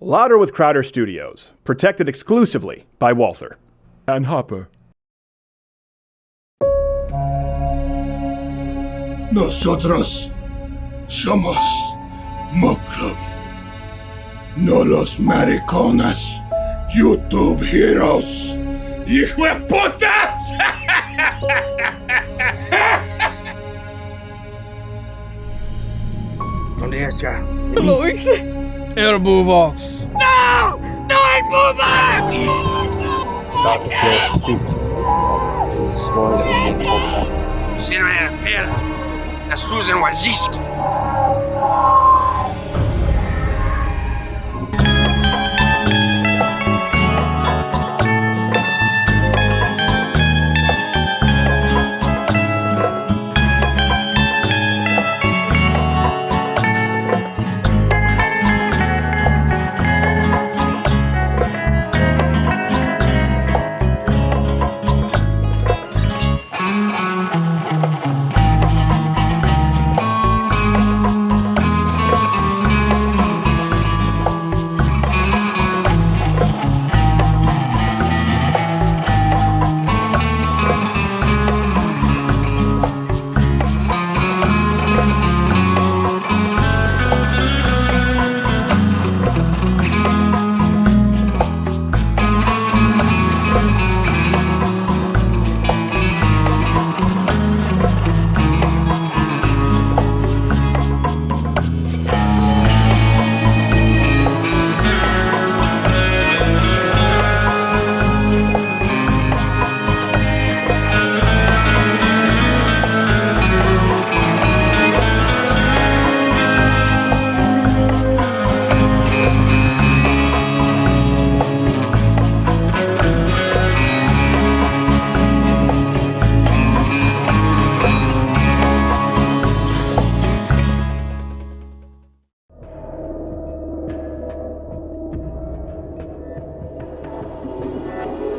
Louder with Crowder Studios. Protected exclusively by Walther. And Hopper. Nosotros somos Muslim. No los mariconas. YouTube heroes. ¡Hijo de putas! ¿Dónde está? ¿Lo hice? Elbow box. No! No hay boobas! It's about to feel stupid. The story that was being told about. Sierra era pera. La Susan Waziski.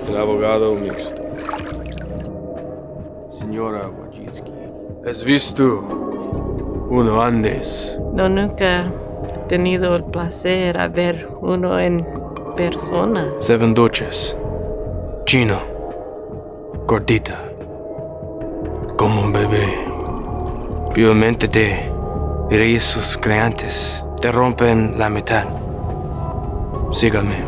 El abogado mixto. Señora Wojcicki, ¿has visto uno antes? No, nunca he tenido el placer de ver uno en persona. 7 duches. Chino. Gordita. Como un bebé. Violmente te diréis sus creantes. Te rompen la mitad. Sígame.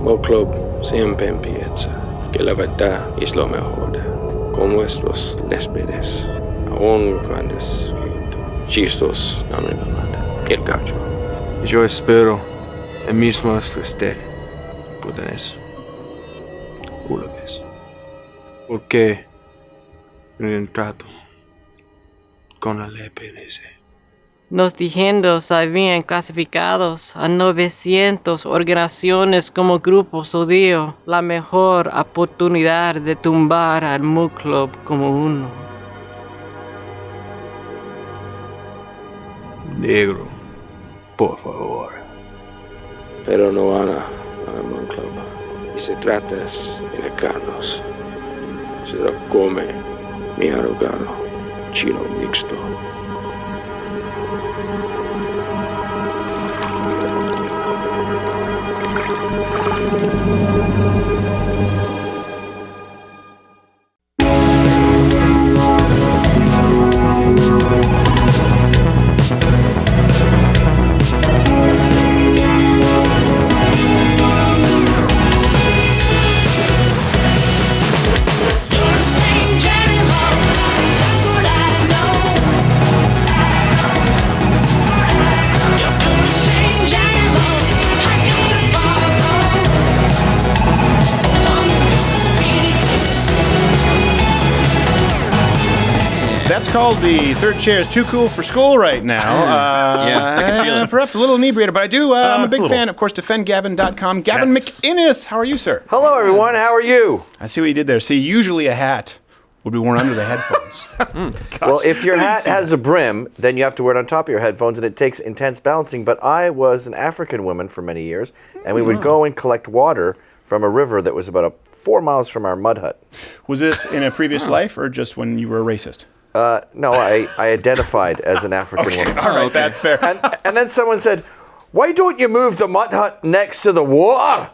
Mo Club siempre empieza que la verdad es lo mejor. Como es los lesbianes. Aún cuando es lindo. Chistos, no me la manda. El cacho. Yo espero el mismo es usted. Pueden eso. Una vez. Porque en el trato con la LPNC. Nos diciendo se habían clasificados a 900 organizaciones como grupos judíos. La mejor oportunidad de tumbar al Mu Club como uno. Negro, por favor. Pero no van a Mu Club. Y se trata de enacarnos. Se lo come mi arrogado chino mixto. That's called The Third Chair is Too Cool for School right now. Yeah, I can feel it. Perhaps a little inebriated, but I'm a big fan, of course, defendgavin.com. Gavin McInnes, how are you, sir? Hello, everyone. How are you? I see what you did there. See, usually a hat would be worn under the headphones. Well, if your hat has a brim, then you have to wear it on top of your headphones, and it takes intense balancing. But I was an African woman for many years, and we would go and collect water from a river that was about 4 miles from our mud hut. Was this in a previous life, or just when you were a racist? No, I identified as an African woman. All right, that's fair. And then someone said, why don't you move the mud hut next to the water?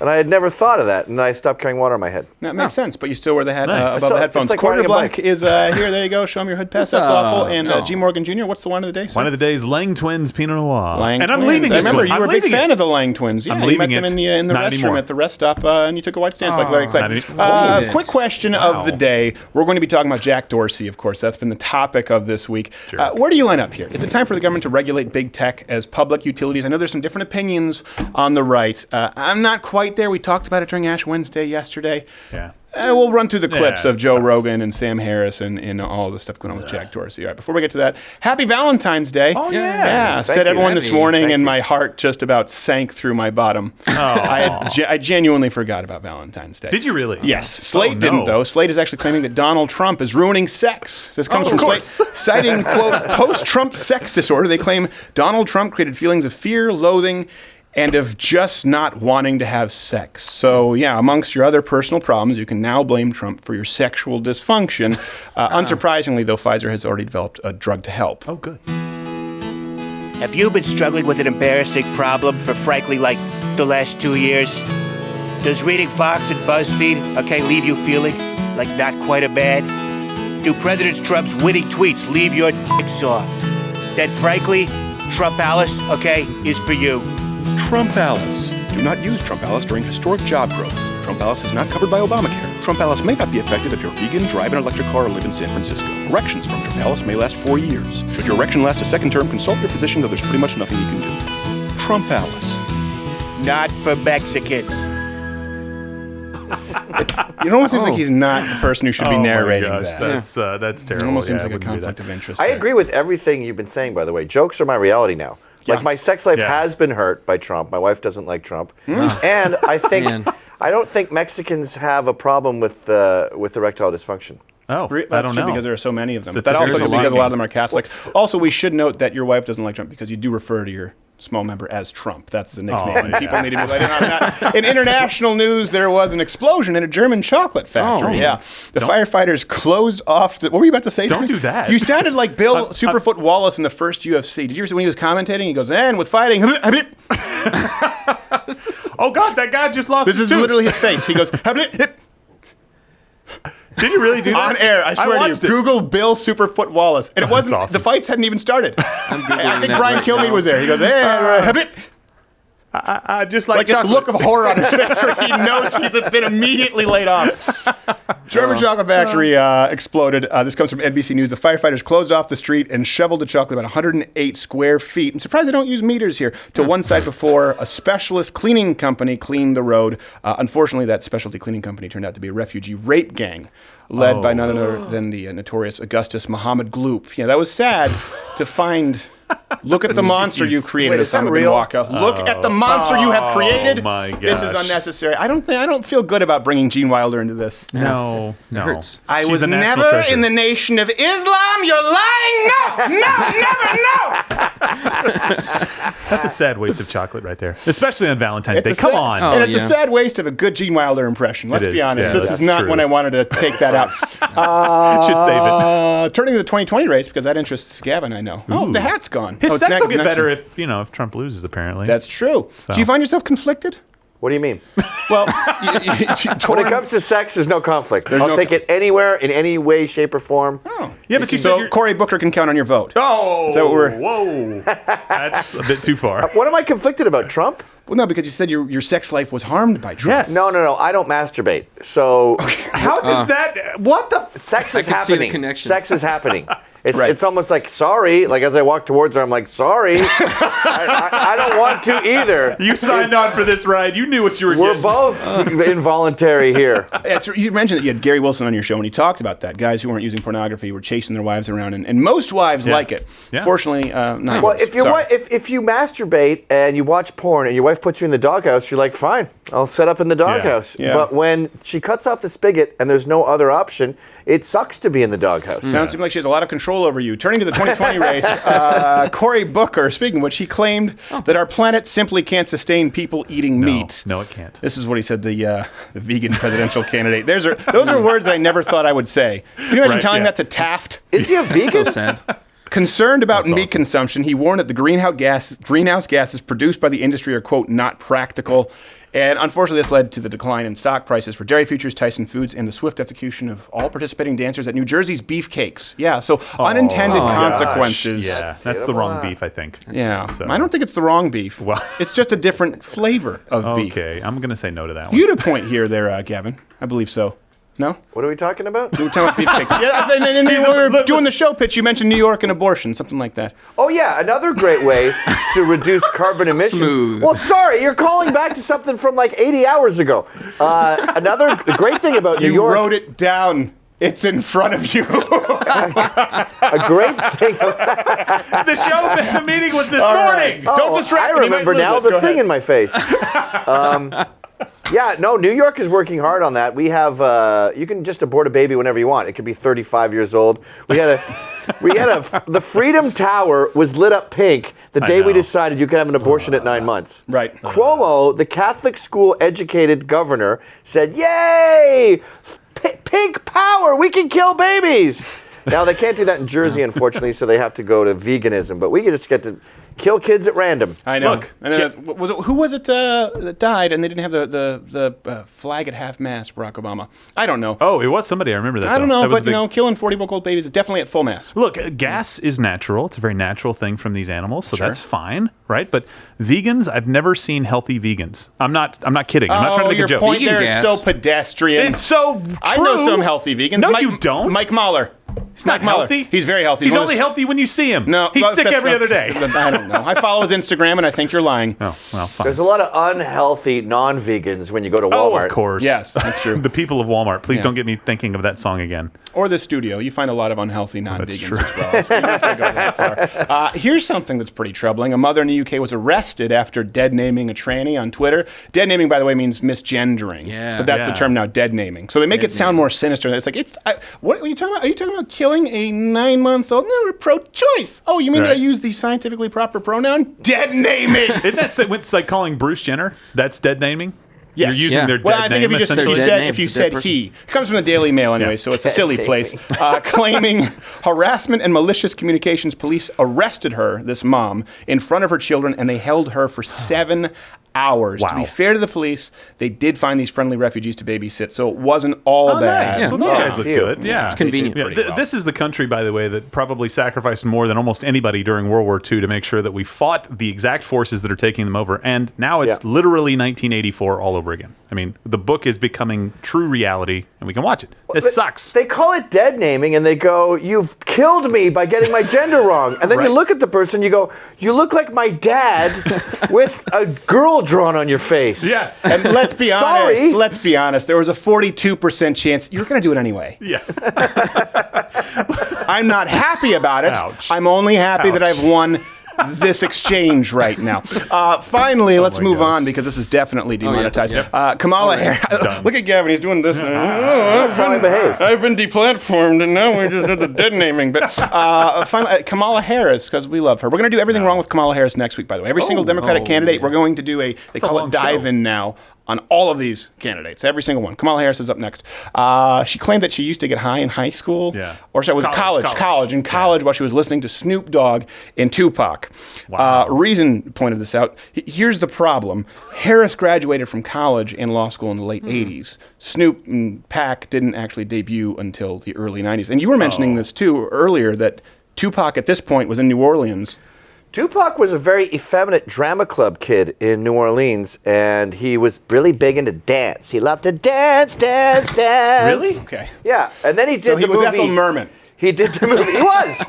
And I had never thought of that, and I stopped carrying water on my head. That makes sense, but you still wear the hat Nice. above the headphones. It's like Quarter riding a Black bike. is here. There you go. Show him your hood pass. That's awful. And G. Morgan Jr., what's the wine of the day, sir? One of the days, Lang Twins Pinot Noir. Lang and I'm Twins. leaving I this remember one. you I'm were a big leaving fan it. of the Lang Twins. Yeah, I'm you met leaving them it. in the Not restroom anymore. at the rest stop, and you took a white stance like Larry Clegg. Not any- Quick question of the day. We're going to be talking about Jack Dorsey, of course. That's been the topic of this week. Where do you line up here? Is it time for the government to regulate big tech as public utilities? I know there's some different opinions on the right. I'm not quite there. We talked about it during Ash Wednesday yesterday. Yeah. We'll run through the clips of it's Joe tough. Rogan and Sam Harris and all the stuff going on with Jack Dorsey. All right, before we get to that, happy Valentine's Day. Oh, yeah. Yeah, Thank said you. everyone this Happy. morning, Thank and you. my heart just about sank through my bottom. I genuinely forgot about Valentine's Day. Did you really? Yes. Slate Oh, no. didn't, though. Slate is actually claiming that Donald Trump is ruining sex. This comes Oh, from of Slate, course. citing, quote, post-Trump sex disorder. They claim Donald Trump created feelings of fear, loathing, and of just not wanting to have sex. So, yeah, amongst your other personal problems, you can now blame Trump for your sexual dysfunction. Unsurprisingly, though, Pfizer has already developed a drug to help. Oh, good. Have you been struggling with an embarrassing problem for frankly like the last 2 years? Does reading Fox and BuzzFeed, leave you feeling like not quite a man? Do President Trump's witty tweets leave your dick soft? Then frankly, Trump Alice, is for you. Trump Alice. Do not use Trump Alice during historic job growth. Trump Alice is not covered by Obamacare. Trump Alice may not be effective if you're vegan, drive an electric car, or live in San Francisco. Erections from Trump Alice may last 4 years. Should your erection last a second term, consult your physician, though there's pretty much nothing you can do. Trump Alice. Not for Mexicans. It almost seems like he's not the person who should be narrating Oh my gosh, that. that's It terrible. almost Yeah, seems I like a wouldn't do that. conflict of interest. I there. agree with everything you've been saying, by the way. Jokes are my reality now. Yeah. Like, my sex life Yeah. has been hurt by Trump. My wife doesn't like Trump. And I think I don't think Mexicans have a problem with erectile dysfunction. Oh, That's I don't true know. because there are so many of them. But Statistics that also are is because a lying. lot of them are Catholic. Also, we should note that your wife doesn't like Trump because you do refer to your small member as Trump. That's the nickname. Oh, yeah. People need to be let in on that. In international news, there was an explosion in a German chocolate factory. Oh. Yeah. The Don't- firefighters closed off what were you about to say? Don't do that. You sounded like Bill Superfoot Wallace in the first UFC. Did you hear when he was commentating? He goes, and with fighting. Oh, God, that guy just lost This his is tooth. literally his face. He goes, Did you really do that? on air. I swear to watched you. it. Google Bill Superfoot Wallace. And it wasn't, awesome. the fights hadn't even started. I think that Brian right Kilmeade now. was there. He goes, hey, Just like like this chocolate. look of horror on his face where he knows he's been immediately laid off. German chocolate factory exploded. This comes from NBC News. The firefighters closed off the street and shoveled the chocolate about 108 square feet. I'm surprised they don't use meters here. To one side before a specialist cleaning company cleaned the road. Unfortunately, that specialty cleaning company turned out to be a refugee rape gang led by none other than the notorious Augustus Muhammad Gloop. Yeah, that was sad to find. Look at the monster you created, Wait, is that Osama bin real? Waka. Look at the monster you have created. my This is gosh. unnecessary. I don't feel good about bringing Gene Wilder into this. No. hurts. I She's was a national never treasure. in the Nation of Islam. You're lying. No, never. That's a sad waste of chocolate right there, especially on Valentine's Day. It's a Come sad- on. and it's a yeah. sad waste of a good Gene Wilder impression. Let's It be is, honest. yeah, This that's is not true. when I wanted to take that out. Should save it. Turning to the 2020 race because that interests Gavin. I know. Oh, Ooh. the hat's gone. His oh, it's sex next- will get next better one. if Trump loses. Apparently, That's true. Do you find yourself conflicted? What do you mean? Well, When it comes to sex, there's no conflict. I'll no take it anywhere, in any way, shape, or form. yeah, but you said so you're. Cory Booker can count on your vote. Oh, Is that what we're- whoa! That's a bit too far. What am I conflicted about? Trump? Well, no, because you said your sex life was harmed by Trump. Yes. No. I don't masturbate. So How does that? What the? sex is I can see the happening. connection. Sex is happening. Right. It's almost like, sorry. Like, as I walk towards her, I'm like, sorry. I don't want to either. You signed on for this ride. You knew what you were We're getting. both involuntary here. You mentioned that you had Gary Wilson on your show, and he talked about that. Guys who weren't using pornography were chasing their wives around, and most wives like it. Yeah. Fortunately, not Well, yours. if your Sorry. wife, if you masturbate and you watch porn and your wife puts you in the doghouse, you're like, fine, I'll set up in the doghouse. Yeah. But when she cuts off the spigot and there's no other option, it sucks to be in the doghouse. Sounds like she has a lot of control over you. Turning to the 2020 race, Cory Booker, speaking of which, he claimed that our planet simply can't sustain people eating meat. No, it can't. This is what he said, the vegan presidential candidate. Those are words that I never thought I would say. Can you imagine Right, telling yeah. that to Taft? Is he a vegan? So sad. Concerned about meat awesome. consumption, he warned that the greenhouse gases produced by the industry are, quote, not practical. And unfortunately, this led to the decline in stock prices for dairy futures, Tyson Foods, and the swift execution of all participating dancers at New Jersey's beefcakes. Yeah, so unintended consequences. Yeah, that's the wrong beef, I think. Yeah, So- I don't think it's the wrong beef. Well- it's just a different flavor of beef. Okay, I'm going to say no to that one. You had a point here there, Gavin. I believe so. No? What are we talking about? We were talking about beefcakes. Yeah, and when we were doing the show pitch, you mentioned New York and abortion, something like that. Oh, yeah, another great way to reduce carbon emissions. Smooth. Well, sorry, you're calling back to something from like 80 hours ago. Another great thing about New York. You wrote it down. It's in front of you. A great thing. The meeting was this morning. Don't distract me. I remember now the thing in my face. Yeah, no, New York is working hard on that. We have, you can just abort a baby whenever you want. It could be 35 years old. The Freedom Tower was lit up pink the day we decided you could have an abortion at 9 months. Right. Cuomo, the Catholic school educated governor, said, "Yay! Pink power! We can kill babies!" Now, they can't do that in Jersey, unfortunately, so they have to go to veganism. But we just get to kill kids at random. I know. Look, who was it that died and they didn't have the flag at half-mast, Barack Obama? I don't know. Oh, it was somebody. I remember that. I don't though. know, That was but, killing 40-month-old babies is definitely at full mast. Look, gas is natural. It's a very natural thing from these animals, so that's fine, right? But vegans, I've never seen healthy vegans. I'm not kidding. I'm not trying to make a joke. Your point Vegan there is gas. so pedestrian. It's so true. I know some healthy vegans. No, you don't. Mike Mahler. He's not healthy. He's very healthy. He's only healthy when you see him. No, he's sick that's every not- other day. I don't know. I follow his Instagram, and I think you're lying. Oh, well, fine. There's a lot of unhealthy non-vegans when you go to Walmart. Oh, of course. Yes, that's true. The people of Walmart. Please don't get me thinking of that song again. Or the studio. You find a lot of unhealthy non-vegans true. as well. So you're not gonna go that far. Here's something that's pretty troubling. A mother in the UK was arrested after dead-naming a tranny on Twitter. Dead-naming, by the way, means misgendering. Yeah. But that's the term now, dead-naming. So they make it sound more sinister. It's like, what are you talking about? Are you talking about killing a 9-month-old? No, we're pro-choice. Oh, you mean that I use the scientifically proper pronoun? Dead-naming! Isn't that it's like calling Bruce Jenner? That's dead naming? Yes. You're using their dead Well, I think name, if you said he. It comes from the Daily Mail anyway, so it's a silly place. Claiming harassment and malicious communications, police arrested her, this mom, in front of her children, and they held her for 7 hours. Wow. To be fair to the police, they did find these friendly refugees to babysit, so it wasn't all bad. Nice. Well, those guys look good. Yeah. It's convenient. Yeah, this is the country, by the way, that probably sacrificed more than almost anybody during World War II to make sure that we fought the exact forces that are taking them over. And now it's literally 1984 all over again. I mean, the book is becoming true reality, and we can watch it. This sucks. They call it dead naming, and they go, "You've killed me by getting my gender wrong." And then you look at the person, you go, "You look like my dad with a girl drawn on your face." Yes. And let's be Sorry. honest. Let's be honest. There was a 42% chance you're going to do it anyway. Yeah. I'm not happy about it. Ouch. I'm only happy that Ouch. I've won this exchange right now. Finally, let's move on because this is definitely demonetized. Kamala Harris. Look at Gavin. He's doing this. That's how I behave. I've been deplatformed, and now we just did the dead naming. But finally, Kamala Harris, because we love her. We're going to do everything wrong with Kamala Harris next week, by the way. Every single Democratic candidate, we're going to do they call it dive-in now on all of these candidates, every single one. Kamala Harris is up next. She claimed that she used to get high in high school. Yeah. Or sorry, was college. In college while she was listening to Snoop Dogg and Tupac. Wow. Reason pointed this out. Here's the problem. Harris graduated from college and law school in the late 80s. Snoop and Pac didn't actually debut until the early 90s. And you were mentioning this, too, earlier, that Tupac at this point was in New Orleans. Tupac was a very effeminate drama club kid in New Orleans, and he was really big into dance. He loved to dance. Really? Okay. Yeah, and then he did So he the was movie. Ethel Merman. He did the movie. He was.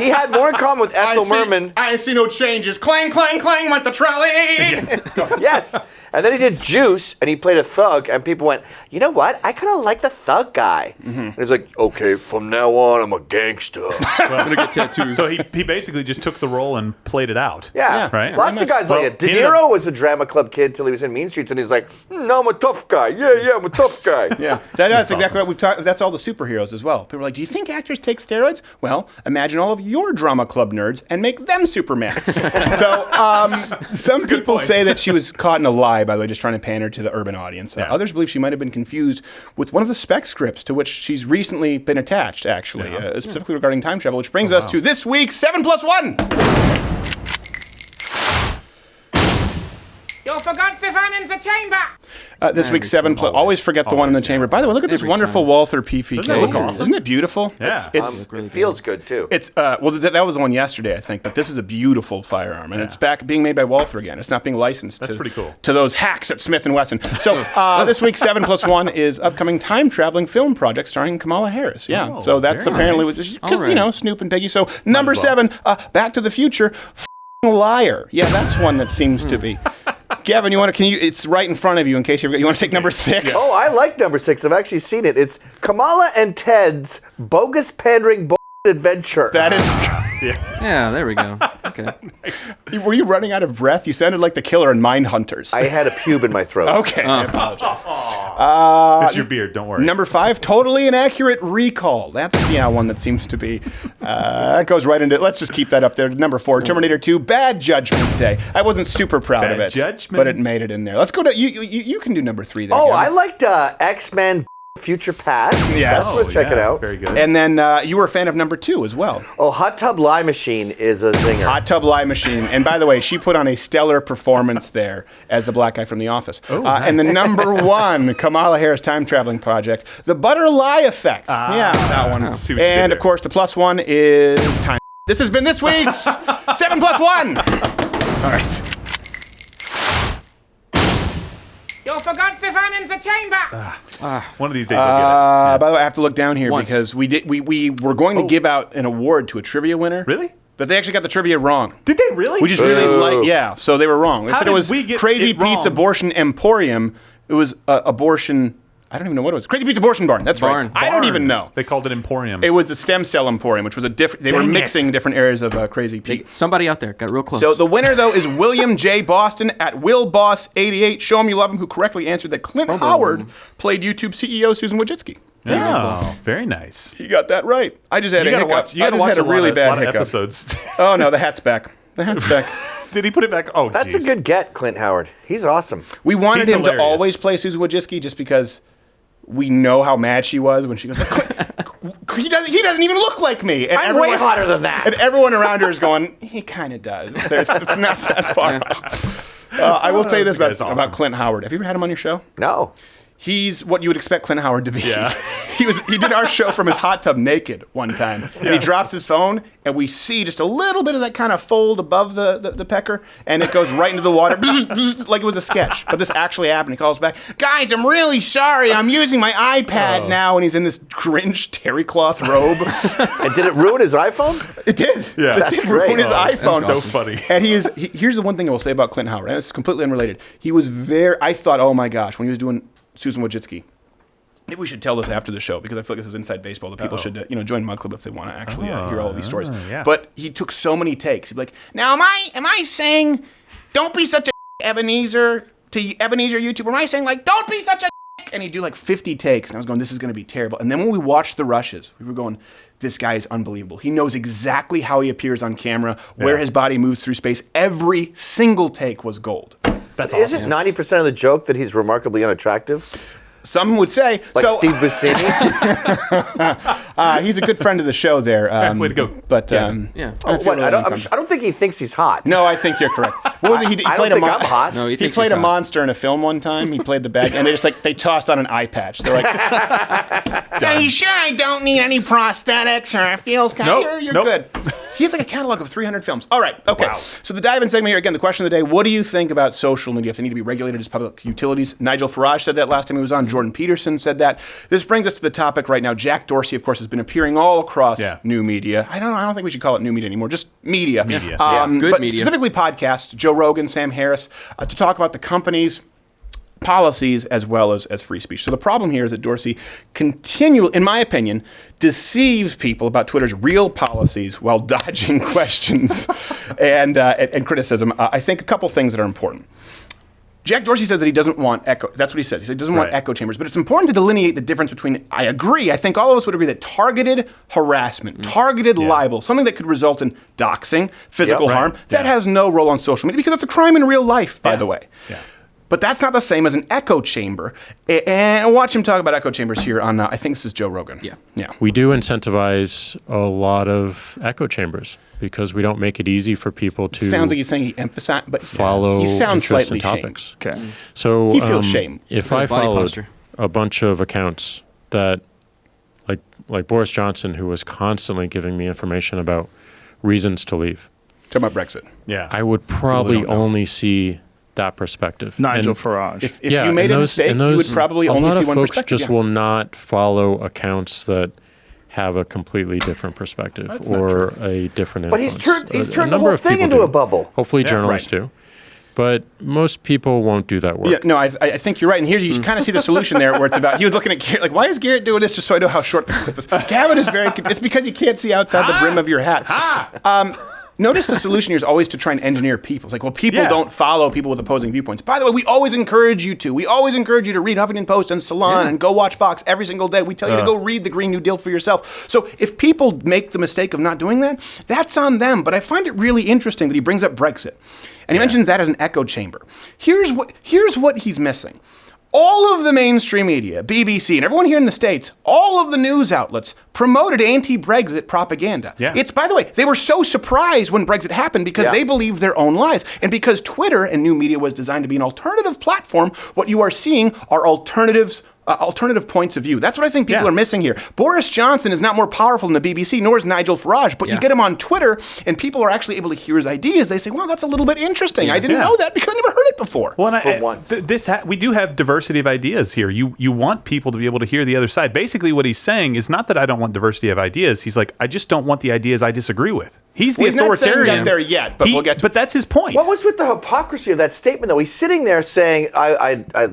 He had more in common with Ethel Merman. I see no changes. Clang, clang, clang with the trolley. Yes. And then he did Juice, and he played a thug, and people went, "You know what? I kind of like the thug guy." And he's like, "Okay, from now on, I'm a gangster." I'm gonna get tattoos. So he basically just took the role and played it out. Yeah. Right? Lots of guys Well, like it. De he ended up- Niro was a drama club kid till he was in Mean Streets, and he's like, no, I'm a tough guy. Yeah, I'm a tough guy. Yeah, that's exactly what we've talked. That's all the superheroes as well. People are like, do you think actors take steroids? Well, imagine all of your drama club nerds and make them Superman. So some people say that she was caught in a lie, by the way, just trying to pander to the urban audience. Others believe she might have been confused with one of the spec scripts to which she's recently been attached, actually, specifically regarding time travel, which brings us to this week's 7+1. You forgot the one in the chamber. This week's 7+. Always forget the one in the chamber. By the way, look at this wonderful Walther PPK. Doesn't it look awesome? Isn't it beautiful? Yeah. It's It feels good, too. It's well, that was the one yesterday, I think. But this is a beautiful firearm, and it's back being made by Walther again. It's not being licensed. That's pretty cool. To those hacks at Smith & Wesson. So this week's 7+1 is upcoming time traveling film project starring Kamala Harris. Yeah. Oh, so that's very apparently nice. because Snoop and Peggy. So number 7, Back to the Future. Liar. Yeah, that's one that seems to be. Gavin, it's right in front of you in case you want to take number 6. Oh, I like number 6. I've actually seen it. It's Kamala and Ted's bogus pandering adventure. That is. Yeah, there we go. Okay. Were you running out of breath? You sounded like the killer in Mindhunters. I had a pube in my throat. Okay, I apologize. It's your beard, don't worry. Number 5, Totally Inaccurate Recall. That's one that seems to be. That goes right into. Let's just keep that up there. Number 4, Terminator 2, Bad Judgment Day. I wasn't super proud of it, but it made it in there. Let's go to you. You can do number 3 there. Oh, Gavin. I liked X-Men Future Past. Yes. Definitely check it out. Very good. And then you were a fan of number 2 as well. Oh, Hot Tub Lie Machine is a zinger. Hot Tub Lie Machine. And by the way, she put on a stellar performance there as the black guy from The Office. Oh, nice. And the number 1 Kamala Harris time traveling project, The Butter Lie Effect. That one. See what you did And there. of course, the +1 is time. This has been this week's 7+1. All right. You forgot the one in the chamber. One of these days I'll get it. By the way, I have to look down here Once. because we were going to give out an award to a trivia winner. Really? But they actually got the trivia wrong. Did they really? We just really so they were wrong. They How said it did was we get Crazy it Pete's wrong? Abortion Emporium. It was abortion. I don't even know what it was. Crazy Pete's Abortion Barn. That's right. I don't even know. They called it Emporium. It was the Stem Cell Emporium, which was a different. They were mixing different areas of Crazy Pete. Somebody out there got real close. So the winner, though, is William J. Boston at WillBoss88. Show him you love him, who correctly answered that Clint Howard played YouTube CEO Susan Wojcicki. Oh, very nice. He got that right. I just had a hiccup. You I got to just watch had a really bad lot of hiccup. episodes. Oh no, the hat's back. The hat's back. Did he put it back? Oh, That's geez. a good get, Clint Howard. He's awesome. We wanted He's him to hilarious. always play Susan Wojcicki just because we know how mad she was when she goes, he doesn't even look like me. And I'm way hotter than that. And everyone around her is going, he kind of does. It's not that far off. I will tell you this about Clint Howard. Have you ever had him on your show? No. He's what you would expect Clint Howard to be. Yeah. He did our show from his hot tub naked one time. And he drops his phone, and we see just a little bit of that kind of fold above the pecker, and it goes right into the water, like it was a sketch. But this actually happened. He calls back, guys, I'm really sorry. I'm using my iPad now. And he's in this cringe terry cloth robe. And did it ruin his iPhone? It did. Yeah. It That's did ruin great. his iPhone. That's so funny. And here's the one thing I will say about Clint Howard, and it's completely unrelated. He was I thought, oh my gosh, when he was doing Susan Wojcicki. Maybe we should tell this after the show because I feel like this is inside baseball. That people should, join Mud Club if they want to actually hear all of these stories. Yeah. But he took so many takes. He'd be like, "Now, am I saying, don't be such a Ebenezer to Ebenezer YouTube? Or am I saying like, don't be such a?" And he'd do like 50 takes, and I was going, "This is going to be terrible." And then when we watched the rushes, we were going, "This guy is unbelievable. He knows exactly how he appears on camera, where his body moves through space. Every single take was gold." That's awesome. Isn't 90% of the joke that he's remarkably unattractive? Some would say. Like so, Steve Buscemi? he's a good friend of the show there. Way to go. But Yeah. I don't think he thinks he's hot. No, I think you're correct. What was it? He I played don't a think I'm hot. No, he he thinks played he's a hot. monster in a film one time. He played the bad, and they tossed on an eye patch. They're like, "Are you sure I don't need any prosthetics, or it feels kind of you're good." He has like a catalog of 300 films. All right, okay. Wow. So the dive-in segment here again. The question of the day: what do you think about social media? If they need to be regulated as public utilities? Nigel Farage said that last time he was on. Jordan Peterson said that. This brings us to the topic right now. Jack Dorsey, of course, has been appearing all across new media. I don't think we should call it new media anymore. Just media. Good but media. Specifically podcasts. Joe Rogan, Sam Harris, to talk about the companies policies as well as free speech. So the problem here is that Dorsey continually, in my opinion, deceives people about Twitter's real policies while dodging questions and criticism. I think a couple things that are important. Jack Dorsey says that he doesn't want echo. That's what he says. He doesn't want echo chambers. But it's important to delineate the difference between, I agree, I think all of us would agree that targeted harassment, targeted libel, something that could result in doxing, physical harm, that has no role on social media because it's a crime in real life, by the way. Yeah. But that's not the same as an echo chamber. And watch him talk about echo chambers here on, I think this is Joe Rogan. Yeah. We do incentivize a lot of echo chambers because we don't make it easy for people to. Sounds like he's saying he emphasized, but follow he sounds slightly topics. Shamed. Okay. So he feels shame. If I followed a bunch of accounts that, like Boris Johnson, who was constantly giving me information about reasons to leave. Talking about Brexit. Yeah. I would probably only see that perspective. Nigel Farage. If you made a mistake, you would probably only see one perspective. A lot of folks just will not follow accounts that have a completely different perspective or a different influence. But he's turned the whole thing into a bubble. Hopefully journalists do. But most people won't do that work. Yeah, no, I think you're right. And here you kind of see the solution there where it's about, he was looking at Garrett, like, why is Garrett doing this just so I know how short the clip is? Gavin is it's because you can't see outside the brim of your hat. Notice the solution here is always to try and engineer people. It's like, well, people don't follow people with opposing viewpoints. By the way, we always encourage you to. We always encourage you to read Huffington Post and Salon and go watch Fox every single day. We tell you to go read the Green New Deal for yourself. So if people make the mistake of not doing that, that's on them. But I find it really interesting that he brings up Brexit. And he mentions that as an echo chamber. Here's what he's missing. All of the mainstream media, BBC, and everyone here in the States, all of the news outlets promoted anti-Brexit propaganda. Yeah. It's, by the way, they were so surprised when Brexit happened because they believed their own lies. And because Twitter and new media was designed to be an alternative platform, what you are seeing are alternative points of view. That's what I think people are missing here. Boris Johnson is not more powerful than the BBC, nor is Nigel Farage, but you get him on Twitter and people are actually able to hear his ideas. They say, wow, that's a little bit interesting. I didn't know that because I never heard it before. Well, we do have diversity of ideas here. You want people to be able to hear the other side. Basically what he's saying is not that I don't want diversity of ideas. He's like, I just don't want the ideas I disagree with. He's the authoritarian. He's not saying that there yet, but we'll get to But that's his point. What was with the hypocrisy of that statement, though? He's sitting there saying,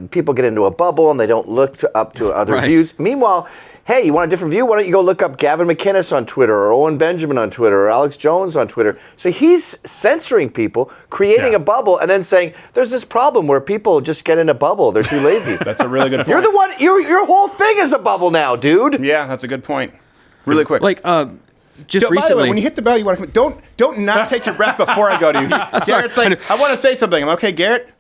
people get into a bubble and they don't look up to other views. Meanwhile, hey, you want a different view? Why don't you go look up Gavin McInnes on Twitter or Owen Benjamin on Twitter or Alex Jones on Twitter? So he's censoring people, creating a bubble, and then saying, there's this problem where people just get in a bubble. They're too lazy. That's a really good point. You're the one, your whole thing is a bubble now, dude. Yeah, that's a good point. Really quick. Like, just recently. By the way, when you hit the bell, you want to don't not take your breath before I go to you. Garrett's like, I want to say something. I'm okay, Garrett.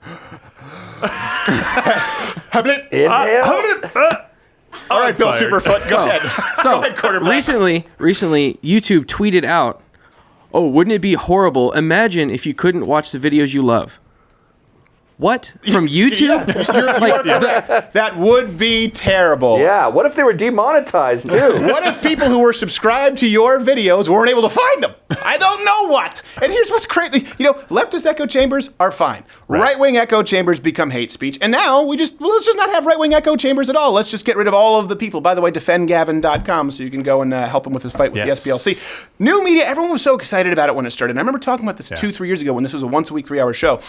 Inhale. All right, Bill Superfoot, go ahead. So, go ahead, quarterback. recently, YouTube tweeted out, "Oh, wouldn't it be horrible? Imagine if you couldn't watch the videos you love." What? From YouTube? That would be terrible. Yeah, what if they were demonetized, too? What if people who were subscribed to your videos weren't able to find them? I don't know what. And here's what's crazy. Leftist echo chambers are fine. Right-wing echo chambers become hate speech. And now let's just not have right-wing echo chambers at all. Let's just get rid of all of the people. By the way, defendgavin.com so you can go and help him with his fight with the SPLC. New media, everyone was so excited about it when it started. And I remember talking about this 2-3 years ago when this was a once-a-week 3-hour show.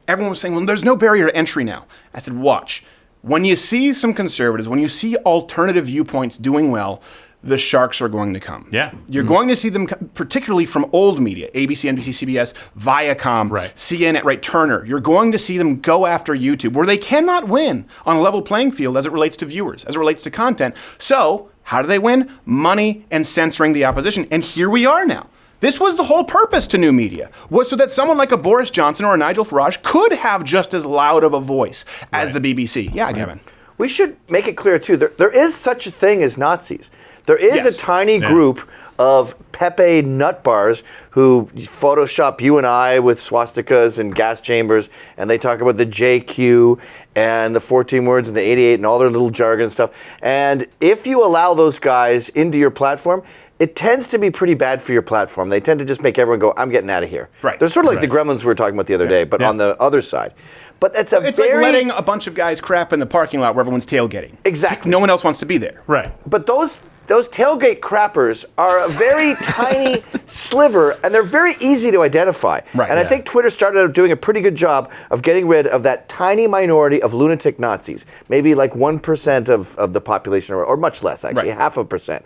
Everyone was saying, well, there's no barrier to entry now. I said, watch. When you see some conservatives, when you see alternative viewpoints doing well, the sharks are going to come. Yeah. You're going to see them, particularly from old media, ABC, NBC, CBS, Viacom, CNN, Turner. You're going to see them go after YouTube, where they cannot win on a level playing field as it relates to viewers, as it relates to content. So how do they win? Money and censoring the opposition. And here we are now. This was the whole purpose to new media, was so that someone like a Boris Johnson or a Nigel Farage could have just as loud of a voice as the BBC. Yeah, Gavin. We should make it clear, too, there is such a thing as Nazis. There is a tiny group of Pepe nut bars who Photoshop you and I with swastikas and gas chambers, and they talk about the JQ and the 14 words and the 88 and all their little jargon and stuff. And if you allow those guys into your platform, it tends to be pretty bad for your platform. They tend to just make everyone go, I'm getting out of here. Right. They're sort of like the gremlins we were talking about the other day, but on the other side. But it's like letting a bunch of guys crap in the parking lot where everyone's tailgating. Exactly. No one else wants to be there. Right. But those those tailgate crappers are a very tiny sliver, and they're very easy to identify. Right, and I think Twitter started out doing a pretty good job of getting rid of that tiny minority of lunatic Nazis, maybe like 1% of the population, or much less, actually, 0.5%.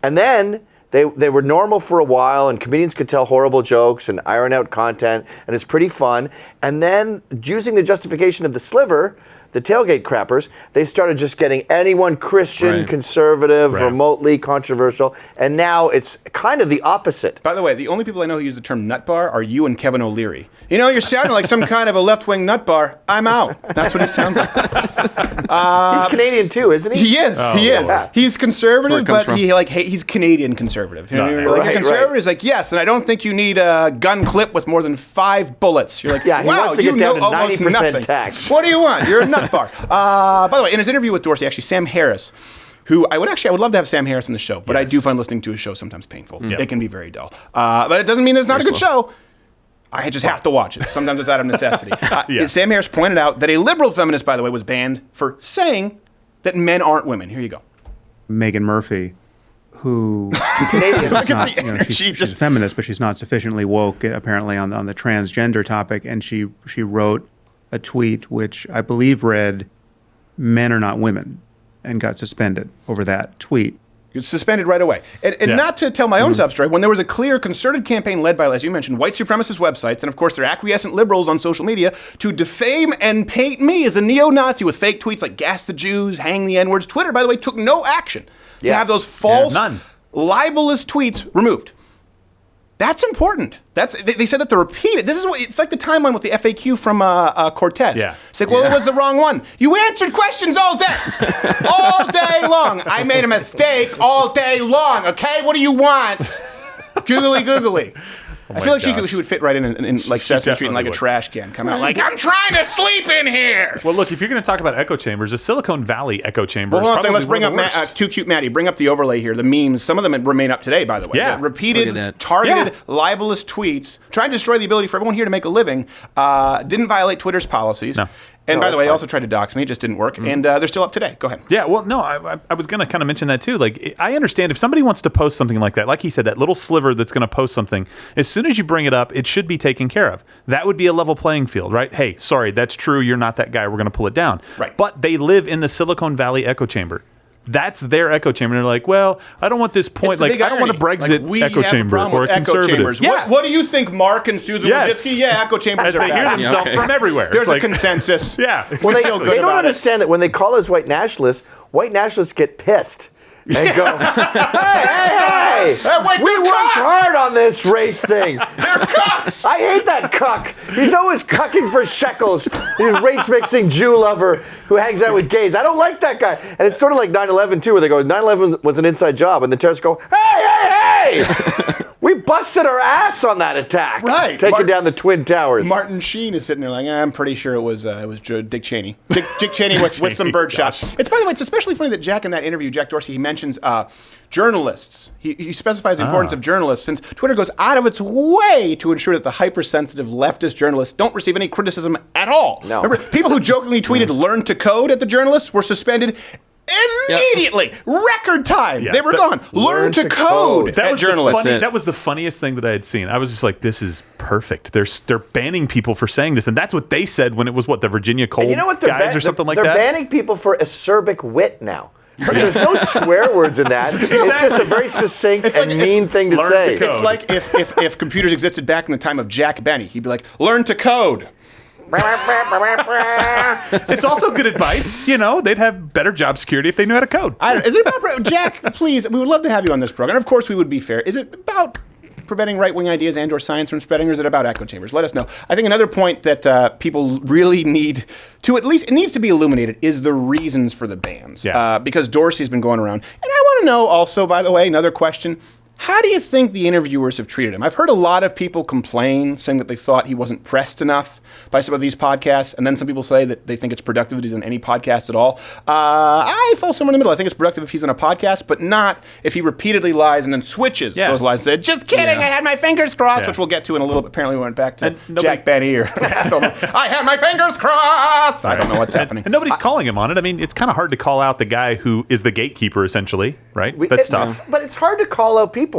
And then they were normal for a while, and comedians could tell horrible jokes and iron out content, and it's pretty fun. And then, using the justification of the sliver, the tailgate crappers, they started just getting anyone Christian, conservative, remotely controversial, and now it's kind of the opposite. By the way, the only people I know who use the term nut bar are you and Kevin O'Leary. You know, you're sounding like some kind of a left-wing nut bar. I'm out. That's what he sounds like. He's Canadian too, isn't he? He is. He is. Yeah. He's conservative, but he's Canadian conservative. You know, you're conservative is like, yes, and I don't think you need a gun clip with more than 5 bullets. You're like, yeah, he wow, wants to get down to 90% tax. What do you want? You're a nut bar. By the way, in his interview with Dorsey, actually, Sam Harris, who I would love to have Sam Harris on the show, but I do find listening to his show sometimes painful. It can be very dull. But it doesn't mean it's not a good show. I just have to watch it. Sometimes it's out of necessity. Sam Harris pointed out that a liberal feminist, by the way, was banned for saying that men aren't women. Here you go. Megan Murphy, who she's a feminist, but she's not sufficiently woke, apparently, on the transgender topic. And she wrote a tweet which I believe read, "Men are not women," and got suspended over that tweet. It's suspended right away. And not to tell my own sub-story, when there was a clear, concerted campaign led by, as you mentioned, white supremacist websites, and of course their acquiescent liberals on social media, to defame and paint me as a neo-Nazi with fake tweets like gas the Jews, hang the N-words, Twitter, by the way, took no action to have those false, libelous tweets removed. That's important. They said that to repeat it. This is what it's like the timeline with the FAQ from Cortez. Yeah. It's like, well, it was the wrong one. You answered questions all day. All day long. I made a mistake all day long, okay? What do you want? Googly. I feel like she would fit right in like Sesame Street in like a trash can. Come out like, I'm trying to sleep in here. Well, look, if you're going to talk about echo chambers, the Silicon Valley echo chamber. Well, hold on a second. Let's bring up Too Cute Maddie. Bring up the overlay here. The memes. Some of them remain up today, by the way. Yeah. The repeated, targeted, libelous tweets trying to destroy the ability for everyone here to make a living. Didn't violate Twitter's policies. No. And by the way, I also tried to dox me. It just didn't work. And they're still up today. Go ahead. Yeah, well, no, I was going to kind of mention that too. Like, I understand if somebody wants to post something like that, like he said, that little sliver that's going to post something, as soon as you bring it up, it should be taken care of. That would be a level playing field, right? Hey, sorry, that's true. You're not that guy. We're going to pull it down. Right. But they live in the Silicon Valley echo chamber. That's their echo chamber. And they're like, well, I don't want this point. Like, I don't want a Brexit echo chamber or a conservative. Yeah. What do you think, Mark and Susan Wojcicki? Yeah, echo chambers as they hear themselves from everywhere. There's a consensus. Yeah. Well, they don't understand that when they call us white nationalists get pissed. And go, hey, we worked hard on this race thing. They're cucks. I hate that cuck. He's always cucking for shekels. He's a race-mixing Jew lover who hangs out with gays. I don't like that guy. And it's sort of like 9/11, too, where they go, 9/11 was an inside job. And the terrorists go, hey. We busted our ass on that attack. Right. Taking down the Twin Towers. Martin Sheen is sitting there like, I'm pretty sure it was Dick Cheney. Dick Cheney with some birdshot. It's, by the way, it's especially funny that Jack in that interview, Jack Dorsey, he mentions journalists. He specifies the importance of journalists, since Twitter goes out of its way to ensure that the hypersensitive leftist journalists don't receive any criticism at all. No. Remember, people who jokingly tweeted learn to code at the journalists were suspended immediately. Record time. They were gone. Learn to code at journalists. That was the funniest thing that I had seen. I was just like, this is perfect. They're banning people for saying this. And that's what they said when it was, the Virginia Coal guys or something like that? They're banning people for acerbic wit now. There's no swear words in that. It's just a very succinct and mean thing to say. It's like if computers existed back in the time of Jack Benny. He'd be like, learn to code. It's also good advice. They'd have better job security if they knew how to code. Is it about, Jack, please, we would love to have you on this program. And of course we would be fair. Is it about preventing right-wing ideas and or science from spreading, or is it about echo chambers? Let us know. I think another point that people really need to, at least it needs to be illuminated, is the reasons for the bans. Because Dorsey's been going around. And I want to know also, by the way, another question, How do you think the interviewers have treated him? I've heard a lot of people complain, saying that they thought he wasn't pressed enough by some of these podcasts, and then some people say that they think it's productive that he's on any podcast at all. I fall somewhere in the middle. I think it's productive if he's on a podcast, but not if he repeatedly lies and then switches those lies and said, just kidding, I had my fingers crossed, which we'll get to in a little bit. Apparently we went back to Jack Benny or I had my fingers crossed. I don't know what's happening. And nobody's calling him on it. I mean, it's kind of hard to call out the guy who is the gatekeeper, essentially, right? That's tough. But it's hard to call out people.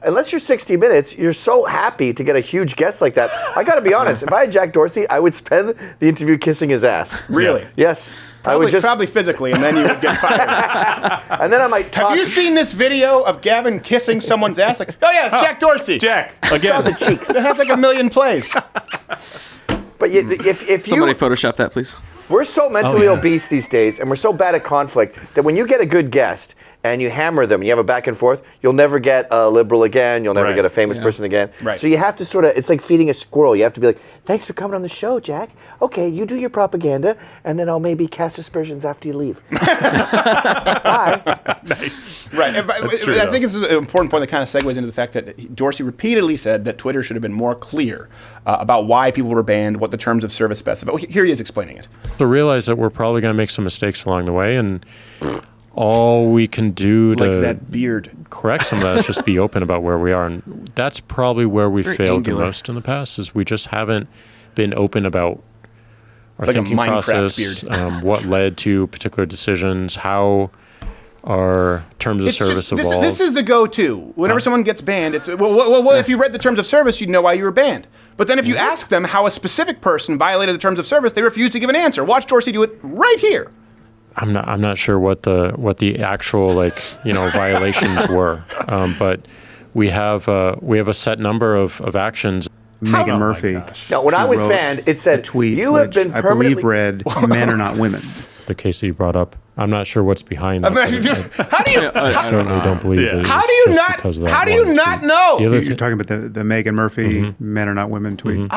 Unless you're 60 Minutes, you're so happy to get a huge guest like that. I got to be honest. If I had Jack Dorsey, I would spend the interview kissing his ass. Really? Yeah. Yes. Probably physically, and then you would get fired. And then I might talk. Have you seen this video of Gavin kissing someone's ass? Like, oh yeah, it's Jack Dorsey. Jack. Again. On the cheeks. It has like 1 million plays. But if Somebody Photoshop that, please. We're so mentally obese these days, and we're so bad at conflict, that when you get a good guest and you hammer them, you have a back and forth, you'll never get a liberal again, you'll never get a famous person again. Right. So you have to sort of, it's like feeding a squirrel. You have to be like, thanks for coming on the show, Jack. Okay, you do your propaganda, and then I'll maybe cast aspersions after you leave. Bye. Nice. Right. That's true, I think this is an important point that kind of segues into the fact that Dorsey repeatedly said that Twitter should have been more clear about why people were banned, what the terms of service specify. Well, here he is explaining it. So realize that we're probably going to make some mistakes along the way, and all we can do Like to that beard. correct some of that is just be open about where we are. And that's probably where we Very failed angular. the most in the past, is we just haven't been open about our Like a thinking Minecraft process, beard. what led to particular decisions, how our terms of service evolved. This is the go-to. Whenever someone gets banned, it's, well, if you read the terms of service, you'd know why you were banned. But then if you ask them how a specific person violated the terms of service, they refuse to give an answer. Watch Dorsey do it right here. I'm not sure what the actual violations were, but we have a set number of actions. Megan Murphy. Now, when I was wrote banned, it said, a tweet you have which been I permanently... believe read, men are not women. The case that you brought up, I'm not sure what's behind that. How do you? I certainly don't believe it. How do you not? How do you not know? You're talking about the Megan Murphy "Men are not women" tweet.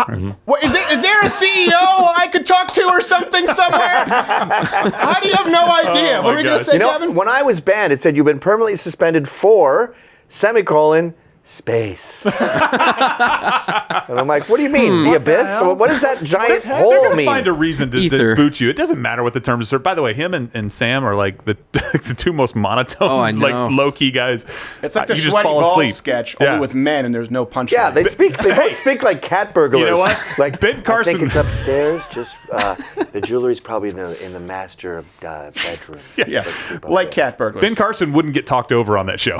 What, is there a CEO I could talk to or something somewhere? How do you have no idea? What are we going to say, Gavin? When I was banned, it said you've been permanently suspended for space. And I'm like, what do you mean? The abyss? So what does that giant hole They're gonna mean? find a reason to boot you. It doesn't matter what the terms are. By the way, him and Sam are like the two most monotone, like low-key guys. It's like the you just Sweaty fall Balls asleep. sketch, only with men, and there's no punchline. Yeah, they both speak like cat burglars. You know what? Like Ben Carson. I think it's upstairs. Just the jewelry's probably in the master bedroom. Yeah, like cat burglars. Ben Carson wouldn't get talked over on that show.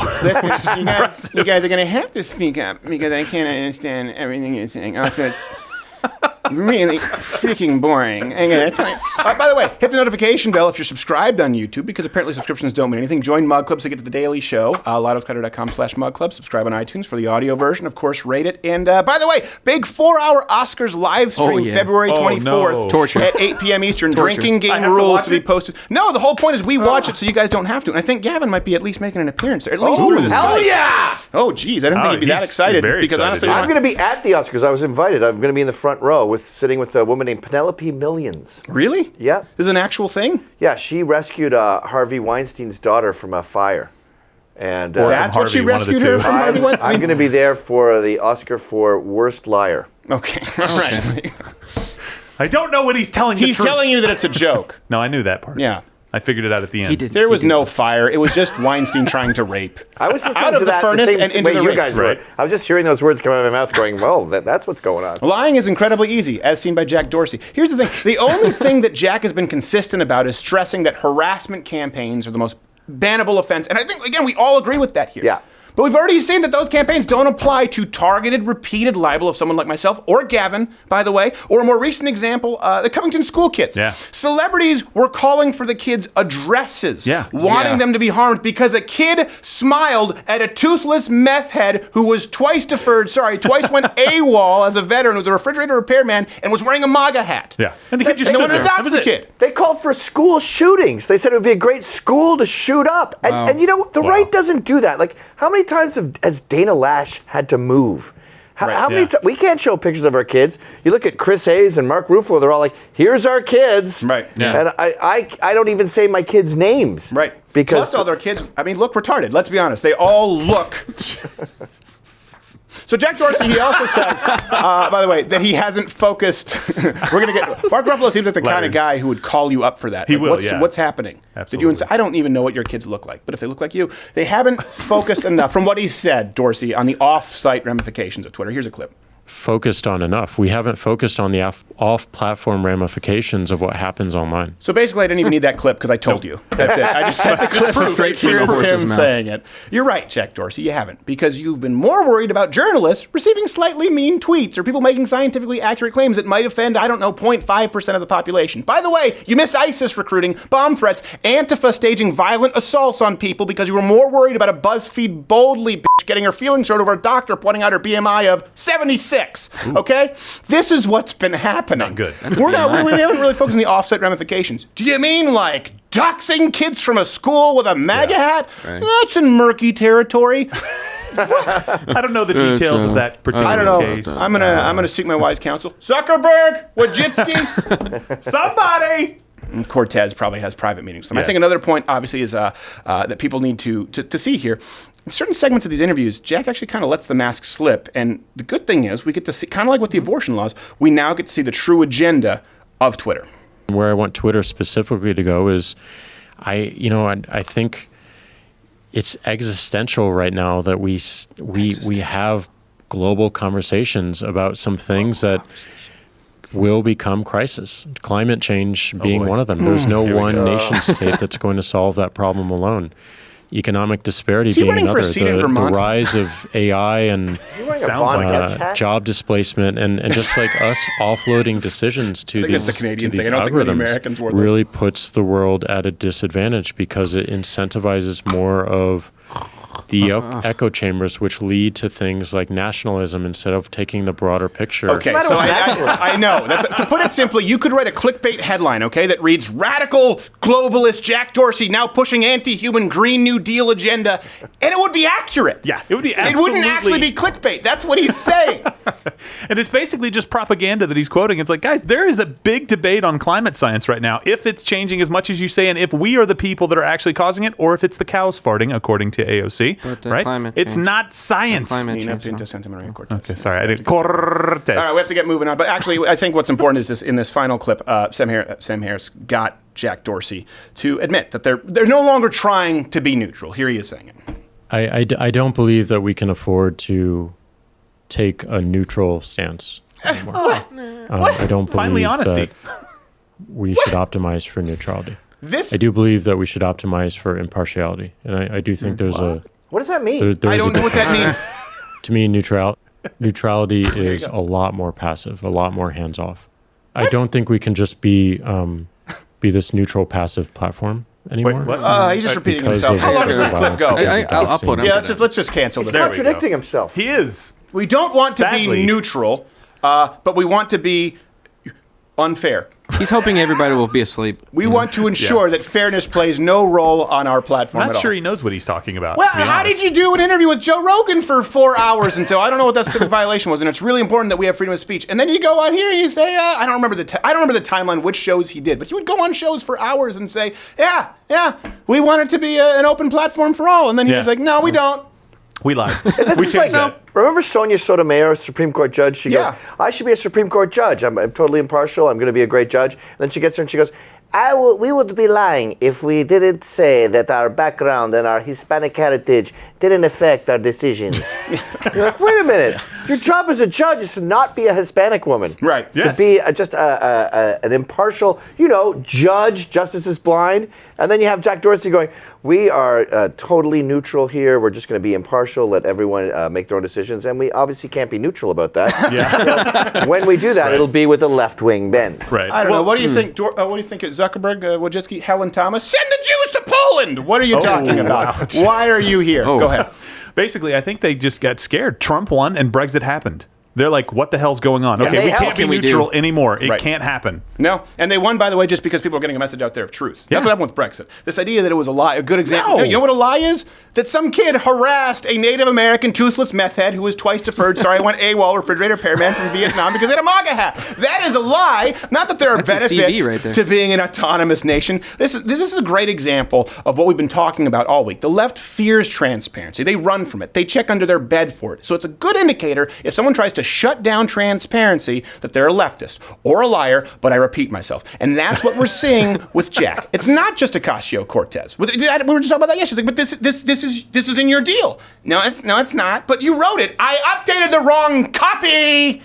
You guys are going to have to speak up because I can't understand everything you're saying. Also, it's really freaking boring. I'm gonna tell you. By the way, hit the notification bell if you're subscribed on YouTube, because apparently subscriptions don't mean anything. Join Mug Club to get to the daily show. LiveOfCutter.com/Mug Club. Subscribe on iTunes for the audio version. Of course, rate it. And by the way, big 4-hour Oscars live stream February 24th at 8 p.m. Eastern. Drinking game rules to be posted. No, the whole point is we watch it so you guys don't have to. And I think Gavin might be at least making an appearance there, at least through this. Hell yeah! Oh, geez, I didn't think he'd be that excited. Because honestly, I'm going to be at the Oscars. I was invited. I'm going to be in the front row sitting with a woman named Penelope Millions. Really? Yeah. This is an actual thing? Yeah, she rescued Harvey Weinstein's daughter from a fire. And that's what she rescued her from? I'm going to be there for the Oscar for Worst Liar. Okay. All right. I don't know what he's telling you. He's telling you that it's a joke. No, I knew that part. Yeah. I figured it out at the end. There was no fire. It was just Weinstein trying to rape. I was listening out of to the that furnace the same and into way the you rape. guys were. I was just hearing those words come out of my mouth going, well, that's what's going on. Lying is incredibly easy, as seen by Jack Dorsey. Here's the thing. The only thing that Jack has been consistent about is stressing that harassment campaigns are the most bannable offense. And I think, again, we all agree with that here. Yeah. But we've already seen that those campaigns don't apply to targeted, repeated libel of someone like myself or Gavin, by the way, or a more recent example, the Covington school kids. Yeah. Celebrities were calling for the kids' addresses, wanting them to be harmed because a kid smiled at a toothless meth head who was twice went AWOL as a veteran, was a refrigerator repairman, and was wearing a MAGA hat. Yeah. And the kid just no one stood there. adopts the kid. They called for school shootings. They said it would be a great school to shoot up. And you know, the right doesn't do that. Like, how many times has Dana Lash had to move? How many we can't show pictures of our kids. You look at Chris Hayes and Mark Ruffalo, they're all like, here's our kids. Right. Yeah. And I don't even say my kids' names. Right. Because plus all their kids, I mean, look retarded. Let's be honest. They all look. So Jack Dorsey, he also says, by the way, that he hasn't focused. We're gonna get Mark Ruffalo seems like the kind of guy who would call you up for that. He like, will. What's happening? Absolutely. Did you? I don't even know what your kids look like, but if they look like you, they haven't focused enough. From what he said, Dorsey, on the off-site ramifications of Twitter. Here's a clip. Focused on enough. We haven't focused on the off-platform ramifications of what happens online. So basically, I didn't even need that clip because I told you. That's it. I just sent the clip straight here for him saying it. You're right, Jack Dorsey. You haven't, because you've been more worried about journalists receiving slightly mean tweets or people making scientifically accurate claims that might offend, 0.5% of the population. By the way, you missed ISIS recruiting, bomb threats, Antifa staging violent assaults on people because you were more worried about a BuzzFeed boldly bitch getting her feelings hurt over a doctor pointing out her BMI of 76. Ooh. Okay? This is what's been happening. Not good. We haven't really focused on the offset ramifications. Do you mean like doxing kids from a school with a MAGA hat? Right. That's in murky territory. I don't know the details of that particular case. I'm gonna seek my wise counsel. Zuckerberg, Wojcicki, somebody. And Cortez probably has private meetings with them. Yes. I think another point, obviously, is that people need to see here. In certain segments of these interviews, Jack actually kind of lets the mask slip. And the good thing is we get to see, kind of like with the abortion laws, we now get to see the true agenda of Twitter. Where I want Twitter specifically to go is, I think it's existential right now that we have global conversations about some things that will become crisis. Climate change being one of them. There's no one nation state that's going to solve that problem alone. Economic disparity being another. The rise of AI and job displacement and just like us offloading decisions to these algorithms really puts the world at a disadvantage because it incentivizes more of the echo chambers, which lead to things like nationalism instead of taking the broader picture. Okay, so I know. To put it simply, you could write a clickbait headline, okay, that reads, "Radical globalist Jack Dorsey now pushing anti-human Green New Deal agenda," and it would be accurate. Yeah, it would be absolutely. It wouldn't actually be clickbait. That's what he's saying. And it's basically just propaganda that he's quoting. It's like, guys, there is a big debate on climate science right now. If it's changing as much as you say, and if we are the people that are actually causing it, or if it's the cows farting, according to AOC. Right? It's not science. Okay, sorry. I didn't. Cortez. All right, we have to get moving on. But actually, I think what's important is this: in this final clip, Sam Harris got Jack Dorsey to admit that they're no longer trying to be neutral. Here he is saying it. I don't believe that we can afford to take a neutral stance anymore. I don't believe that we should optimize for neutrality. I do believe that we should optimize for impartiality, and I do think there's a. What does that mean? I don't know what that means. To me, neutrality is a lot more passive, a lot more hands-off. I don't think we can just be this neutral, passive platform anymore. Wait, what? He's just repeating himself. How long does this clip go? I'll put him. Yeah, let's just cancel this. He's contradicting himself. He is. We don't want to be neutral, but we want to be unfair. He's hoping everybody will be asleep. We want to ensure that fairness plays no role on our platform I'm at not sure all. he knows what he's talking about. Well, how did you do an interview with Joe Rogan for 4 hours? And so I don't know what that specific violation was. And it's really important that we have freedom of speech. And then you go on here and you say, I don't remember the timeline, which shows he did. But he would go on shows for hours and say, yeah, we want it to be an open platform for all. And then he was like, no, we don't. We lied. We changed that. Remember Sonia Sotomayor, Supreme Court judge? She goes, I should be a Supreme Court judge. I'm totally impartial. I'm going to be a great judge. And then she gets there and she goes, we would be lying if we didn't say that our background and our Hispanic heritage didn't affect our decisions. You're like, wait a minute. Your job as a judge is to not be a Hispanic woman. Right. To be just an impartial, judge, justice is blind. And then you have Jack Dorsey going, we are totally neutral here. We're just going to be impartial, let everyone make their own decisions. And we obviously can't be neutral about that. Yeah. So when we do that, it'll be with a left-wing bend. Right. I don't know. What do you think? What do you think? Zuckerberg, Wojcicki, Helen Thomas, send the Jews to Poland. What are you talking about? Ouch. Why are you here? Go ahead. Basically, I think they just got scared. Trump won and Brexit happened. They're like, what the hell's going on? Yeah. Okay, we can't be neutral anymore. It can't happen. No. And they won, by the way, just because people are getting a message out there of truth. That's what happened with Brexit. This idea that it was a lie, a good example. No. You know what a lie is? That some kid harassed a Native American toothless meth head who was twice deferred, I went AWOL, refrigerator repairman from Vietnam because they had a MAGA hat. That is a lie. Not that there are benefits to being an autonomous nation. This is a great example of what we've been talking about all week. The left fears transparency. They run from it. They check under their bed for it. So it's a good indicator if someone tries to shut down transparency that they're a leftist or a liar, but I repeat myself. And that's what we're seeing with Jack. It's not just Ocasio-Cortez. We were just talking about that yesterday, but this is in your deal. No, it's not, but you wrote it. I updated the wrong copy.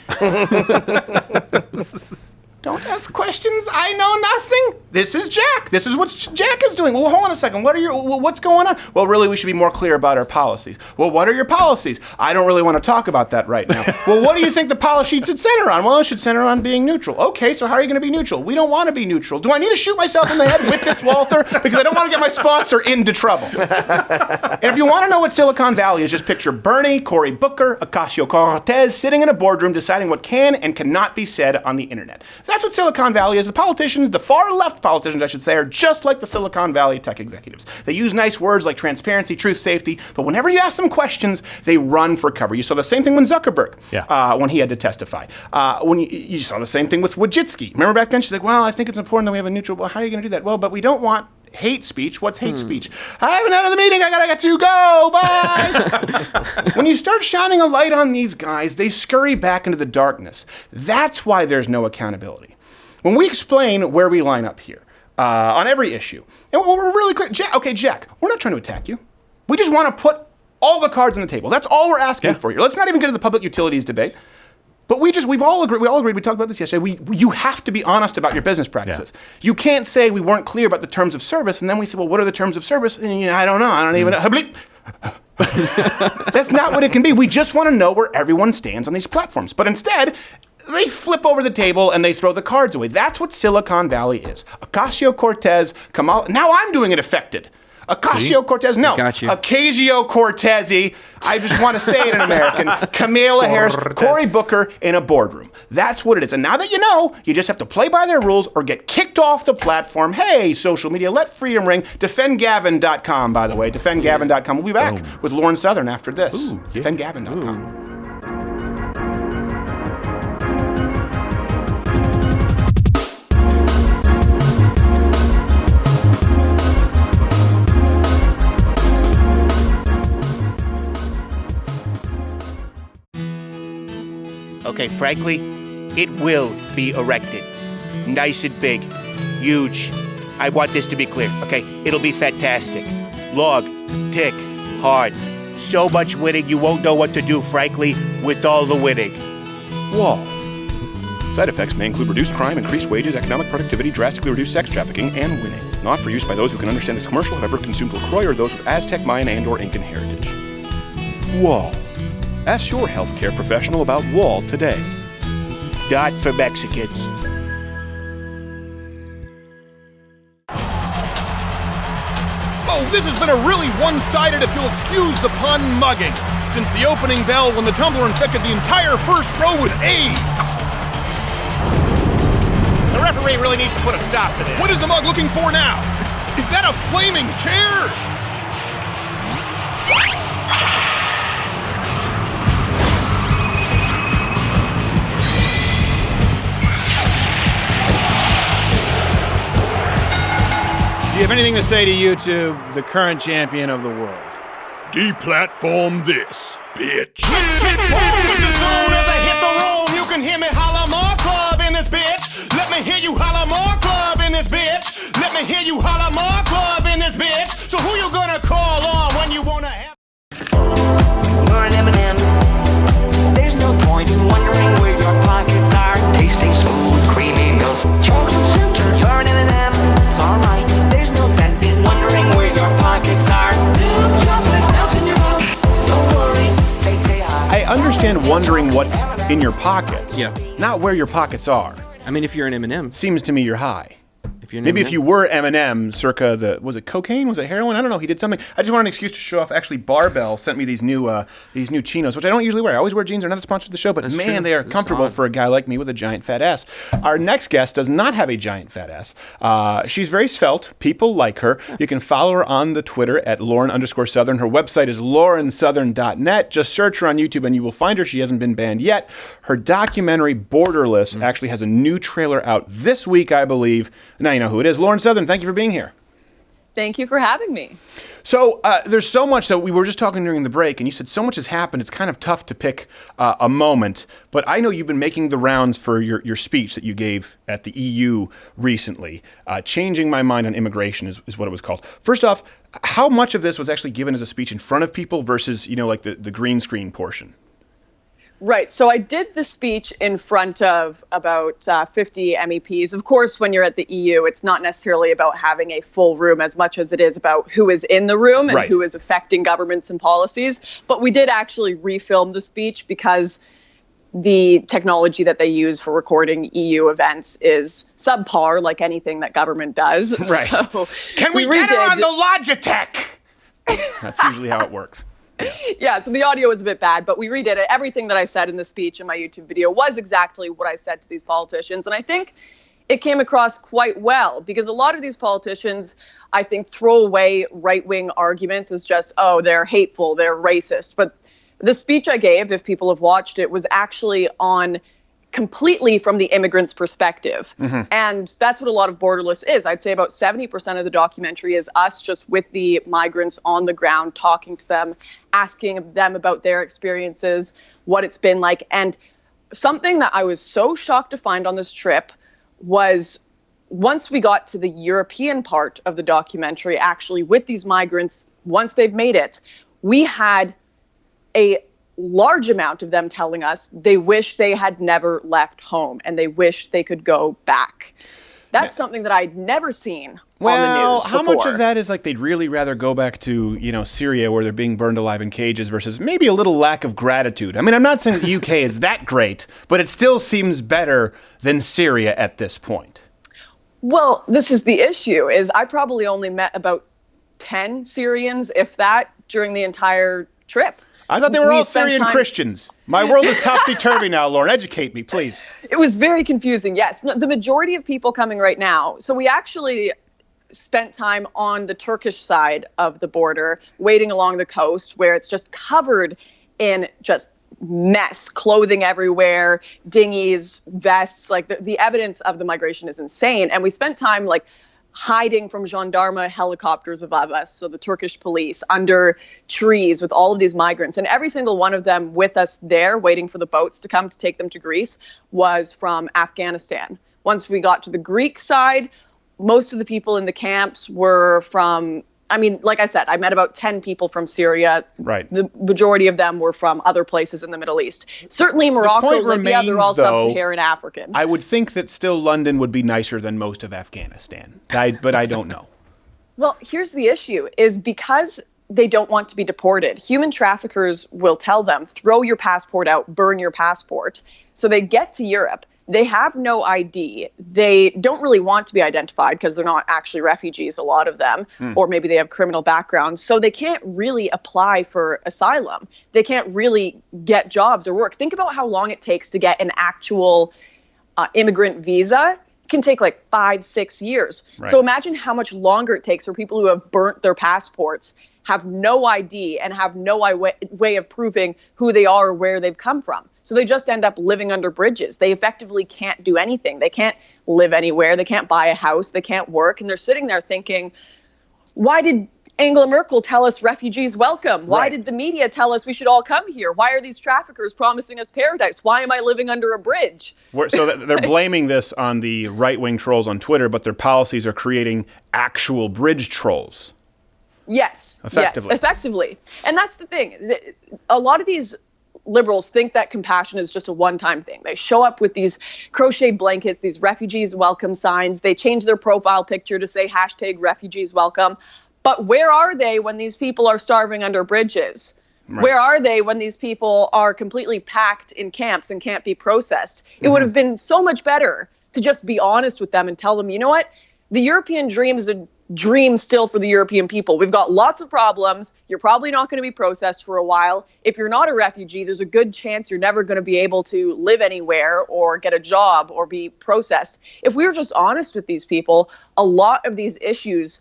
Don't ask questions. I know nothing. This is Jack. This is what Jack is doing. Well, hold on a second. What's going on? Well, really, we should be more clear about our policies. Well, what are your policies? I don't really want to talk about that right now. Well, what do you think the policy should center on? Well, it should center on being neutral. Okay, so how are you going to be neutral? We don't want to be neutral. Do I need to shoot myself in the head with this Walther? Because I don't want to get my sponsor into trouble. And if you want to know what Silicon Valley is, just picture Bernie, Cory Booker, Ocasio-Cortez sitting in a boardroom deciding what can and cannot be said on the internet. That's what Silicon Valley is. The politicians, the far left politicians, I should say, are just like the Silicon Valley tech executives. They use nice words like transparency, truth, safety, but whenever you ask them questions, they run for cover. You saw the same thing with Zuckerberg when he had to testify. When you saw the same thing with Wojcicki. Remember back then? She's like, well, I think it's important that we have a neutral. Well, how are you going to do that? Well, but we don't want hate speech. What's hate speech? I haven't had the meeting. I gotta get to go. Bye. When you start shining a light on these guys, they scurry back into the darkness. That's why there's no accountability. When we explain where we line up here on every issue, and we're really clear. Jack, we're not trying to attack you. We just want to put all the cards on the table. That's all we're asking for here. Let's not even get to the public utilities debate. But we've all agreed. We talked about this yesterday. You have to be honest about your business practices. Yeah. You can't say we weren't clear about the terms of service, and then we say, well, what are the terms of service? And I don't know. I don't even know. That's not what it can be. We just want to know where everyone stands on these platforms. But instead, they flip over the table and they throw the cards away. That's what Silicon Valley is. Ocasio-Cortez, Kamala. Now I'm doing it affected. Ocasio-Cortez, no. Ocasio-Cortez-y. I just want to say it in American. Kamala Harris, Cory Booker in a boardroom. That's what it is. And now that you know, you just have to play by their rules or get kicked off the platform. Hey, social media, let freedom ring. DefendGavin.com, by the way. DefendGavin.com. We'll be back with Lauren Southern after this. DefendGavin.com. Okay, frankly, it will be erected. Nice and big. Huge. I want this to be clear, okay? It'll be fantastic. Long, thick, hard. So much winning you won't know what to do, frankly, with all the winning. Wall. Side effects may include reduced crime, increased wages, economic productivity, drastically reduced sex trafficking, and winning. Not for use by those who can understand this commercial, have ever consumed LaCroix, or those with Aztec, Mayan, and/or Incan heritage. Wall. Ask your healthcare professional about Wall today. Not for Mexicans. Oh, this has been a really one-sided, if you'll excuse the pun, mugging. Since the opening bell when the tumbler infected the entire first row with AIDS. The referee really needs to put a stop to this. What is the mug looking for now? Is that a flaming chair? Do you have anything to say to YouTube, the current champion of the world? Deplatform this, bitch. As soon as I hit the room, you can hear me holler more club in this bitch. Let me hear you holler more club in this bitch. Let me hear you holler more club in this bitch. So who you gonna call on when you wanna have? You're an Eminem. There's no point in wondering where your pockets are. Tasting smooth, creamy milk. Chocolate center. You're an Eminem. It's alright. There's no sense in wondering where your pockets are. Chocolate melts in your mouth. Don't worry, they say I understand wondering what's in your pockets. Yeah. Not where your pockets are. I mean, if you're an Eminem. Seems to me you're high. you're Maybe Eminem. if you were Eminem, circa was it cocaine? Was it heroin? I don't know. He did something. I just wanted an excuse to show off. Actually, Barbell sent me these new chinos, which I don't usually wear. I always wear jeans. They're not a sponsor of the show, but That's man, true. they are That's comfortable odd. for a guy like me with a giant fat ass. Our next guest does not have a giant fat ass. She's very svelte. People like her. You can follow her on the Twitter at Lauren_Southern. Her website is laurensouthern.net. Just search her on YouTube and you will find her. She hasn't been banned yet. Her documentary Borderless actually has a new trailer out this week, I believe. Now you know who it is. Lauren Southern, thank you for being here. Thank you for having me. So there's so much that we were just talking during the break, and you said so much has happened. It's kind of tough to pick a moment. But I know you've been making the rounds for your speech that you gave at the EU recently. Changing My Mind on Immigration is what it was called. First off, how much of this was actually given as a speech in front of people versus, like the green screen portion? Right. So I did the speech in front of about 50 MEPs. Of course, when you're at the EU, it's not necessarily about having a full room as much as it is about who is in the room and who is affecting governments and policies. But we did actually refilm the speech because the technology that they use for recording EU events is subpar, like anything that government does. Right. So Can we get her on the Logitech? That's usually how it works. Yeah, so the audio was a bit bad, but we redid it. Everything that I said in the speech in my YouTube video was exactly what I said to these politicians. And I think it came across quite well because a lot of these politicians, I think, throw away right-wing arguments as just, oh, they're hateful, they're racist. But the speech I gave, if people have watched it, was actually on completely from the immigrant's perspective. And that's what a lot of Borderless is. I'd say about 70% of the documentary is us just with the migrants on the ground, talking to them, asking them about their experiences, what it's been like. And something that I was so shocked to find on this trip was once we got to the European part of the documentary, actually with these migrants, once they've made it, we had a large amount of them telling us they wish they had never left home and they wish they could go back. That's something that I'd never seen on the news how before. much of that is like they'd really rather go back to, Syria where they're being burned alive in cages versus maybe a little lack of gratitude? I mean, I'm not saying the UK is that great, but it still seems better than Syria at this point. Well, this is the issue, is I probably only met about 10 Syrians, if that, during the entire trip. I thought they were all spent Syrian time- Christians. My world is topsy-turvy now, Lauren. Educate me, please. It was very confusing, yes. No, the majority of people coming right now, so we actually spent time on the Turkish side of the border, waiting along the coast, where it's just covered in just mess, clothing everywhere, dinghies, vests, like the evidence of the migration is insane. And we spent time hiding from gendarme helicopters above us, so the Turkish police, under trees with all of these migrants. And every single one of them with us there, waiting for the boats to come to take them to Greece, was from Afghanistan. Once we got to the Greek side, most of the people in the camps were from, like I said, I met about 10 people from Syria. Right. The majority of them were from other places in the Middle East. Certainly Morocco, point Libya, they're all remains, though, sub-Saharan African. I would think that still London would be nicer than most of Afghanistan, but I don't know. Well, here's the issue, is because they don't want to be deported, human traffickers will tell them, throw your passport out, burn your passport. So they get to Europe. They have no ID. They don't really want to be identified because they're not actually refugees, a lot of them, or maybe they have criminal backgrounds. So they can't really apply for asylum. They can't really get jobs or work. Think about how long it takes to get an actual immigrant visa. It can take 5-6 years. Right. So imagine how much longer it takes for people who have burnt their passports, have no ID, and have no way of proving who they are or where they've come from. So they just end up living under bridges. They effectively can't do anything. They can't live anywhere. They can't buy a house. They can't work. And they're sitting there thinking, why did Angela Merkel tell us refugees welcome? Why did the media tell us we should all come here? Why are these traffickers promising us paradise? Why am I living under a bridge? So they're blaming this on the right-wing trolls on Twitter, but their policies are creating actual bridge trolls. Yes. Effectively. Yes, effectively. And that's the thing. A lot of these liberals think that compassion is just a one-time thing. They show up with these crocheted blankets, these refugees welcome signs. They change their profile picture to say #refugees welcome. But where are they when these people are starving under bridges? Right. Where are they when these people are completely packed in camps and can't be processed? It would have been so much better to just be honest with them and tell them, you know what? the European dream is a dream still for the European people. We've got lots of problems. You're probably not going to be processed for a while. If you're not a refugee, there's a good chance you're never going to be able to live anywhere or get a job or be processed. If we were just honest with these people, a lot of these issues,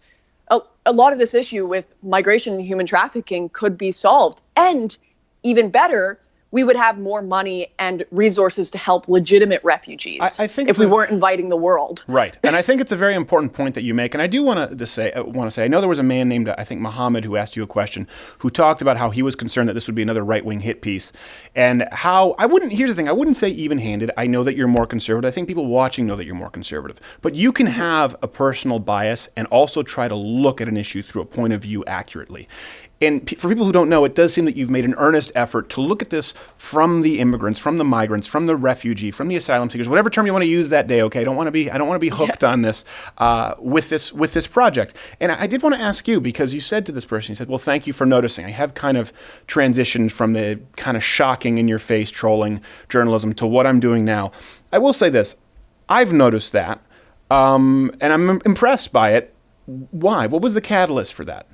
a lot of this issue with migration and human trafficking could be solved. And even better, we would have more money and resources to help legitimate refugees if we weren't inviting the world. Right. And I think it's a very important point that you make. And I do want to say, I know there was a man named, I think, Mohammed, who asked you a question, who talked about how he was concerned that this would be another right-wing hit piece. And how, here's the thing, I wouldn't say even-handed. I know that you're more conservative. I think people watching know that you're more conservative. But you can have a personal bias and also try to look at an issue through a point of view accurately. And for people who don't know, it does seem that you've made an earnest effort to look at this from the immigrants, from the migrants, from the refugee, from the asylum seekers, whatever term you want to use that day. Okay, I don't want to be hooked on this with this project. And I did want to ask you, because you said to this person, you said, "Well, thank you for noticing. I have kind of transitioned from the kind of shocking, in your face trolling journalism to what I'm doing now." I will say this: I've noticed that, and I'm impressed by it. Why? What was the catalyst for that?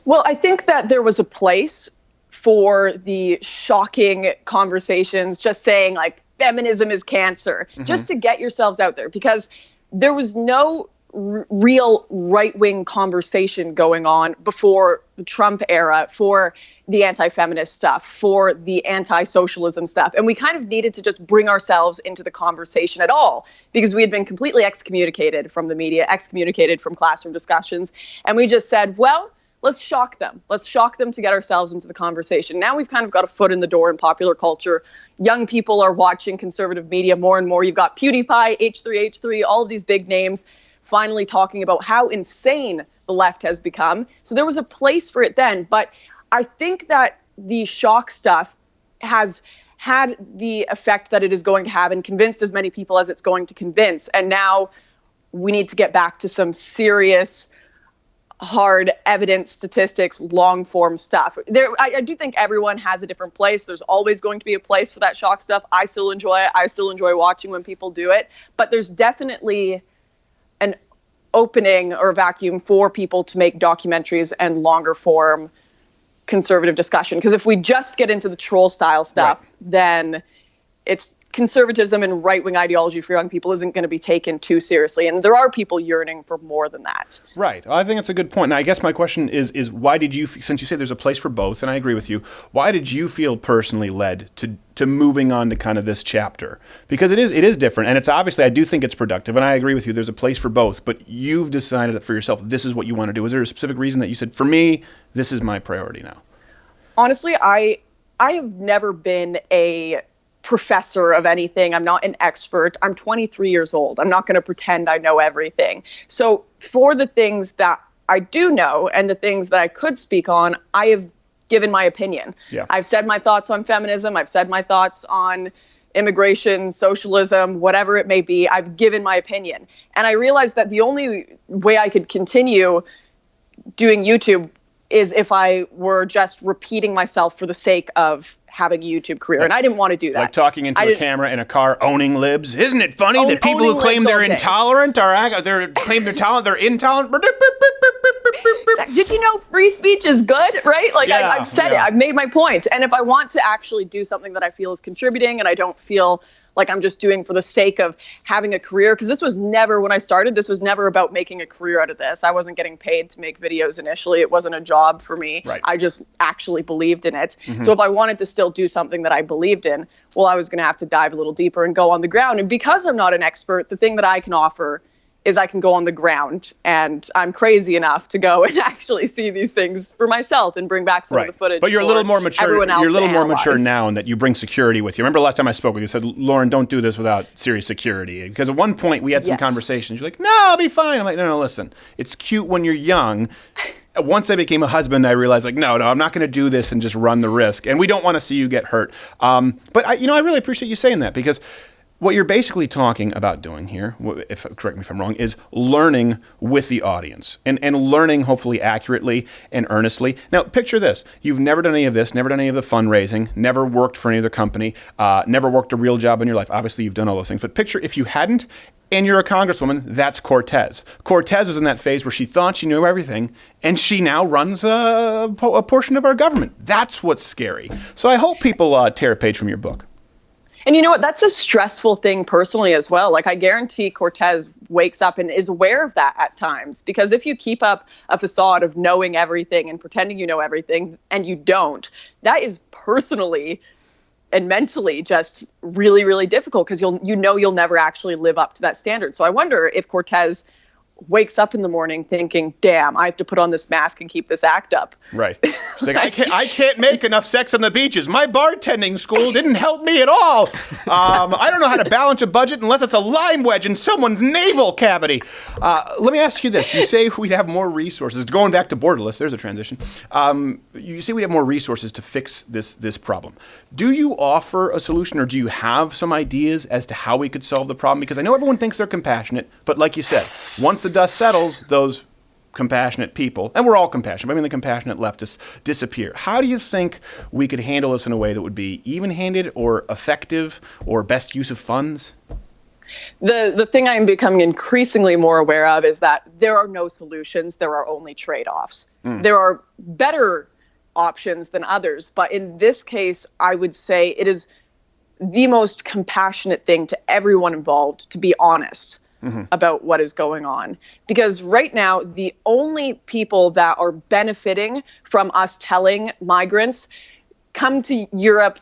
Well, I think that there was a place for the shocking conversations, just saying like feminism is cancer, just to get yourselves out there, because there was no real right-wing conversation going on before the Trump era for the anti-feminist stuff, for the anti-socialism stuff. And we kind of needed to just bring ourselves into the conversation at all, because we had been completely excommunicated from the media, excommunicated from classroom discussions. And we just said, well, let's shock them. Let's shock them to get ourselves into the conversation. Now we've kind of got a foot in the door in popular culture. Young people are watching conservative media more and more. You've got PewDiePie, H3H3, all of these big names finally talking about how insane the left has become. So there was a place for it then. But I think that the shock stuff has had the effect that it is going to have and convinced as many people as it's going to convince. And now we need to get back to some serious, hard evidence, statistics, long form stuff. I do think everyone has a different place. There's always going to be a place for that shock stuff. I still enjoy it. I still enjoy watching when people do it. But there's definitely an opening or vacuum for people to make documentaries and longer form conservative discussion. Because if we just get into the troll style stuff, then it's conservatism and right-wing ideology for young people isn't going to be taken too seriously. And there are people yearning for more than that. Right. Well, I think that's a good point. Now, I guess my question is why did you, since you say there's a place for both, and I agree with you, why did you feel personally led to moving on to kind of this chapter? Because it is different, and it's obviously, I do think it's productive, and I agree with you, there's a place for both, but you've decided that for yourself, this is what you want to do. Is there a specific reason that you said, for me, this is my priority now? Honestly, I have never been a professor of anything. I'm not an expert. I'm 23 years old. I'm not going to pretend I know everything. So for the things that I do know and the things that I could speak on, I have given my opinion. Yeah. I've said my thoughts on feminism. I've said my thoughts on immigration, socialism, whatever it may be. I've given my opinion. And I realized that the only way I could continue doing YouTube is if I were just repeating myself for the sake of having a YouTube career. And I didn't want to do that. Like talking into a camera in a car, owning libs. Isn't it funny that people who claim they're intolerant they're intolerant? Did you know free speech is good, right? Like I've said it. I've made my point. And if I want to actually do something that I feel is contributing and I don't feel like I'm just doing for the sake of having a career, because this was never, when I started, this was never about making a career out of this. I wasn't getting paid to make videos initially. It wasn't a job for me. Right. I just actually believed in it. Mm-hmm. So if I wanted to still do something that I believed in, well, I was going to have to dive a little deeper and go on the ground. And because I'm not an expert, the thing that I can offer is I can go on the ground, and I'm crazy enough to go and actually see these things for myself and bring back some of the footage. But you're a little more mature. You're a little more mature now in that you bring security with you. Remember last time I spoke with you, you said, Lauren, don't do this without serious security. Because at one point we had some conversations. You're like, no, I'll be fine. I'm like, no, listen. It's cute when you're young. Once I became a husband, I realized, like, no, I'm not going to do this and just run the risk. And we don't want to see you get hurt. But I really appreciate you saying that, because What you're basically talking about doing here, correct me if I'm wrong, is learning with the audience and learning hopefully accurately and earnestly. Now, picture this. You've never done any of this, never done any of the fundraising, never worked for any other company, never worked a real job in your life. Obviously, you've done all those things. But picture if you hadn't and you're a congresswoman, that's Cortez. Cortez was in that phase where she thought she knew everything, and she now runs a portion of our government. That's what's scary. So I hope people tear a page from your book. And you know what? That's a stressful thing personally as well. Like, I guarantee Cortez wakes up and is aware of that at times. Because if you keep up a facade of knowing everything and pretending you know everything and you don't, that is personally and mentally just really, really difficult, because you'll never actually live up to that standard. So I wonder if Cortez wakes up in the morning thinking, damn, I have to put on this mask and keep this act up. Right. It's like, I can't make enough sex on the beaches. My bartending school didn't help me at all. I don't know how to balance a budget unless it's a lime wedge in someone's navel cavity. Let me ask you this. You say we'd have more resources. Going back to borderless, there's a transition. You say we'd have more resources to fix this problem. Do you offer a solution, or do you have some ideas as to how we could solve the problem? Because I know everyone thinks they're compassionate, but like you said, once the dust settles, those compassionate people, and we're all compassionate, but I mean the compassionate leftists, disappear. How do you think we could handle this in a way that would be even-handed or effective or best use of funds? The thing I'm becoming increasingly more aware of is that there are no solutions, there are only trade-offs. There are better options than others, but in this case, I would say it is the most compassionate thing to everyone involved to be honest about what is going on. Because right now, the only people that are benefiting from us telling migrants, come to Europe,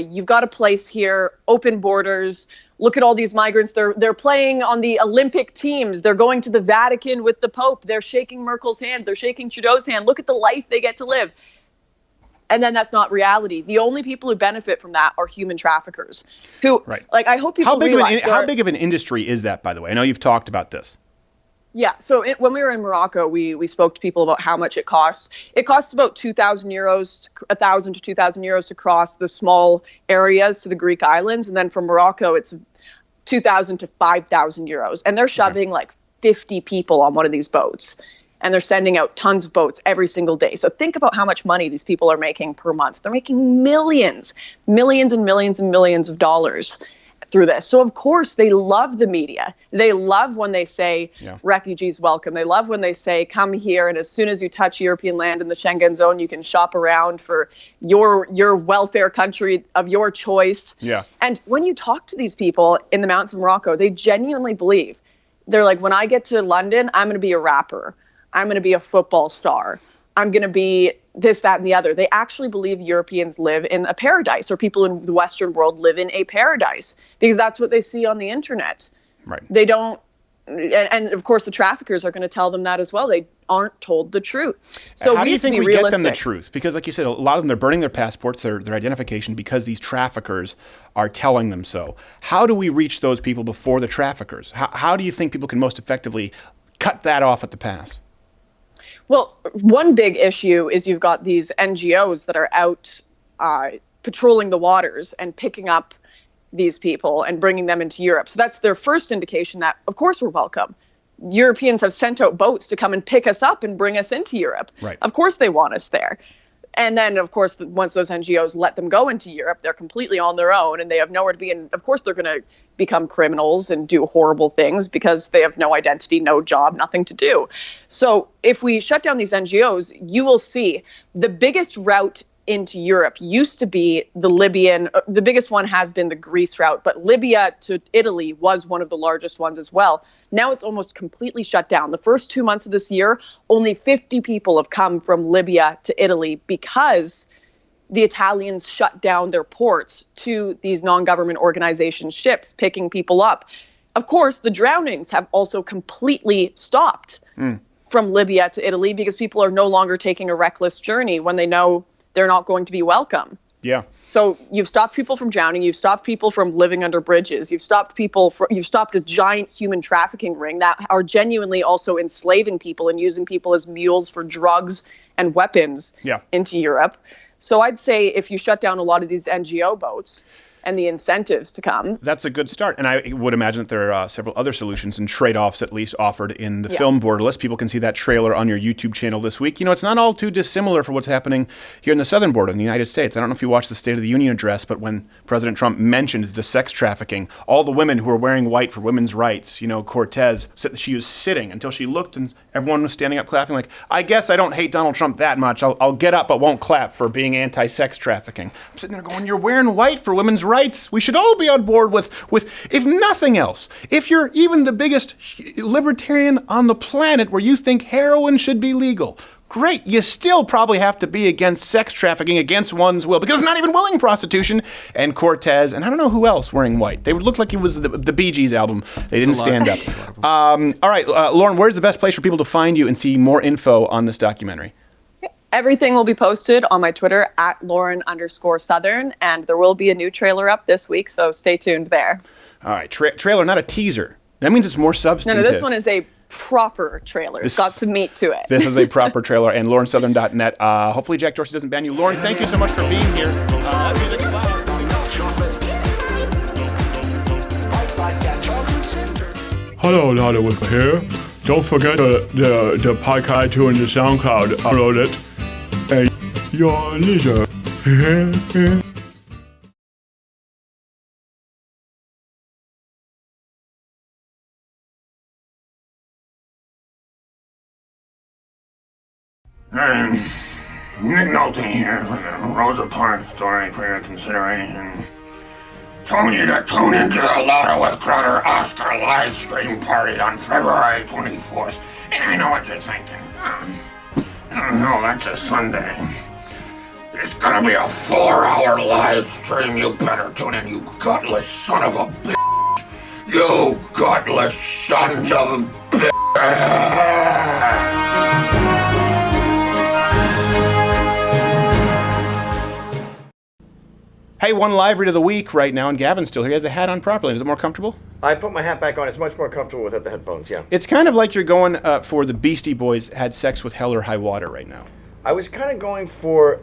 you've got a place here, open borders, look at all these migrants, they're playing on the Olympic teams, they're going to the Vatican with the Pope, they're shaking Merkel's hand, they're shaking Trudeau's hand, look at the life they get to live. And then that's not reality. The only people who benefit from that are human traffickers who, like, I hope people realize. How big of an industry is that, by the way? I know you've talked about this. Yeah. So when we were in Morocco, we spoke to people about how much it costs. It costs about 2,000 euros, 1,000 to 2,000 euros to cross the small areas to the Greek islands. And then from Morocco, it's 2,000 to 5,000 euros. And they're shoving like 50 people on one of these boats. And they're sending out tons of boats every single day. So think about how much money these people are making per month. They're making millions and millions and millions of dollars through this. So of course they love the media. They love when they say refugees welcome. They love when they say come here, and as soon as you touch European land in the Schengen zone, you can shop around for your welfare country of your choice. Yeah. And when you talk to these people in the mountains of Morocco, they genuinely believe. They're like, when I get to London, I'm going to be a rapper. I'm going to be a football star. I'm going to be this, that, and the other. They actually believe Europeans live in a paradise, or people in the Western world live in a paradise, because that's what they see on the internet. Right. They don't, and of course the traffickers are going to tell them that as well. They aren't told the truth. So how do you think we realistic. get them the truth? Because like you said, a lot of them, they're burning their passports, their identification, because these traffickers are telling them so. How do we reach those people before the traffickers? How do you think people can most effectively cut that off at the pass? Well, one big issue is you've got these NGOs that are out patrolling the waters and picking up these people and bringing them into Europe. So that's their first indication that, of course, we're welcome. Europeans have sent out boats to come and pick us up and bring us into Europe. Right. Of course they want us there. And then, of course, once those NGOs let them go into Europe, they're completely on their own and they have nowhere to be. And of course, they're going to become criminals and do horrible things because they have no identity, no job, nothing to do. So if we shut down these NGOs, you will see the biggest route into Europe used to be the Libyan. The biggest one has been the Greece route, but Libya to Italy was one of the largest ones as well. Now it's almost completely shut down. The first 2 months of this year, only 50 people have come from Libya to Italy because the Italians shut down their ports to these non-government organization ships picking people up. Of course, the drownings have also completely stopped from Libya to Italy because people are no longer taking a reckless journey when they know they're not going to be welcome. Yeah. So you've stopped people from drowning. You've stopped people from living under bridges. You've stopped a giant human trafficking ring that are genuinely also enslaving people and using people as mules for drugs and weapons into Europe. So I'd say if you shut down a lot of these NGO boats, and the incentives to come. That's a good start. And I would imagine that there are several other solutions and trade-offs at least offered in the film borderless. People can see that trailer on your YouTube channel this week. You know, it's not all too dissimilar for what's happening here in the southern border in the United States. I don't know if you watched the State of the Union address, but when President Trump mentioned the sex trafficking, all the women who were wearing white for women's rights, you know, Cortez, she was sitting until she looked and everyone was standing up clapping like, I guess I don't hate Donald Trump that much. I'll get up but won't clap for being anti-sex trafficking. I'm sitting there going, you're wearing white for women's rights. We should all be on board with if nothing else, if you're even the biggest libertarian on the planet where you think heroin should be legal, great. You still probably have to be against sex trafficking against one's will because it's not even willing prostitution. And Cortez, and I don't know who else wearing white. They would look like it was the Bee Gees album. They didn't stand up. All right, Lauren, where's the best place for people to find you and see more info on this documentary? Everything will be posted on my Twitter at Lauren_Southern, and there will be a new trailer up this week, so stay tuned there. All right, trailer, not a teaser. That means it's more substantive. No, this one is a proper trailer. It's got some meat to it. This is a proper trailer, and LaurenSouthern.net. Hopefully Jack Dorsey doesn't ban you. Lauren, thank you so much for being here. Hello, Lada Whipper here. Don't forget the podcast iTunes and the SoundCloud. Upload it. And your leader. Nick Nolte here for the Rosa Parks story for your consideration. Telling you to tune into the Lotto with Crowder Oscar live stream party on February 24th. And I know what you're thinking. No, that's a Sunday. It's gonna be a 4-hour live stream. You better tune in, you gutless son of a bitch. You gutless sons of bitch. Hey, one live read of the week right now, and Gavin's still here. He has the hat on properly. Is it more comfortable? I put my hat back on. It's much more comfortable without the headphones, yeah. It's kind of like you're going for the Beastie Boys had sex with Hell or High Water right now. I was kind of going for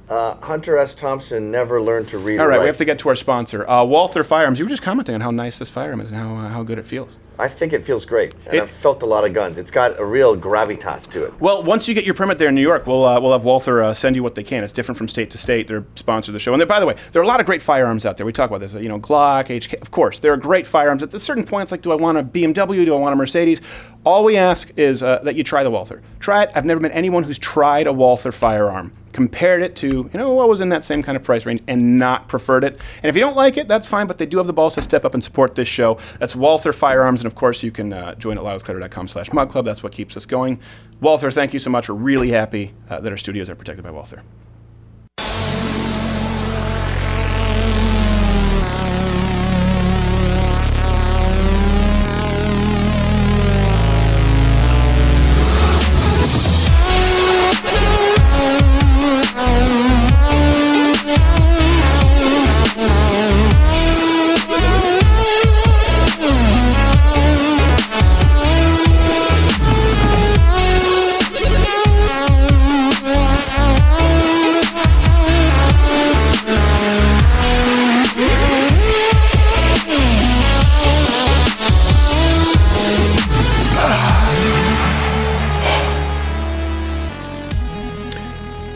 Hunter S. Thompson never learned to read. All right, we have to get to our sponsor. Walther Firearms. You were just commenting on how nice this firearm is and how good it feels. I think it feels great, and I've felt a lot of guns. It's got a real gravitas to it. Well, once you get your permit there in New York, we'll have Walther send you what they can. It's different from state to state. They're sponsor of the show. And by the way, there are a lot of great firearms out there. We talk about this. You know, Glock, HK. Of course, there are great firearms. At a certain point, it's like, do I want a BMW? Do I want a Mercedes? All we ask is that you try the Walther. Try it. I've never met anyone who's tried a Walther firearm, compared it to, you know, what was in that same kind of price range, and not preferred it. And if you don't like it, that's fine, but they do have the balls to step up and support this show. That's Walther Firearms, and of course, you can join at loudwithcrowder.com/mugclub. That's what keeps us going. Walther, thank you so much. We're really happy that our studios are protected by Walther.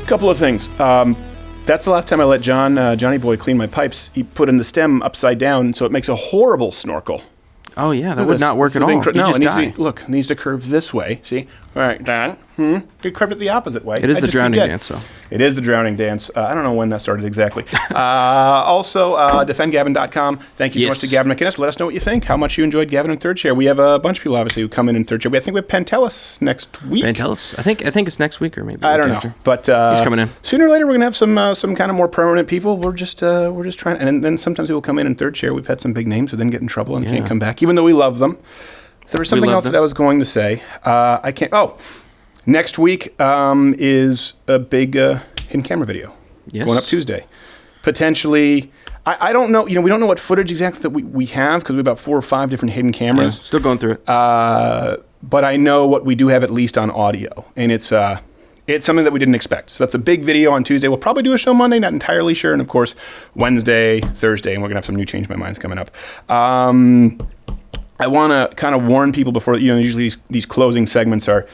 Couple of things. That's the last time I let Johnny Boy clean my pipes. He put in the stem upside down, so it makes a horrible snorkel. Oh yeah, that would not work at all. No, it needs to curve this way. See? All right, Don. You curved it the opposite way. It is the drowning dance, though. It is the drowning dance. I don't know when that started exactly. Also, defendgavin.com. Thank you so much to Gavin McInnes. Let us know what you think, how much you enjoyed Gavin in Third Chair. We have a bunch of people, obviously, who come in Third Chair. I think we have Pantelis next week. Pantelis? I think it's next week or maybe I don't know. After. But he's coming in. Sooner or later, we're going to have some kind of more permanent people. We're just trying. And then sometimes people come in Third Chair. We've had some big names who then get in trouble and can't come back, even though we love them. There was something else that I was going to say. I can't. Oh. Next week is a big hidden camera video going up Tuesday. Potentially, I don't know. You know, we don't know what footage exactly that we have because we have about 4 or 5 different hidden cameras. Still going through it. But I know what we do have at least on audio, and it's it's something that we didn't expect. So that's a big video on Tuesday. We'll probably do a show Monday, not entirely sure. And of course, Wednesday, Thursday, and we're going to have some new Change My Minds coming up. I want to kind of warn people before, usually these closing segments are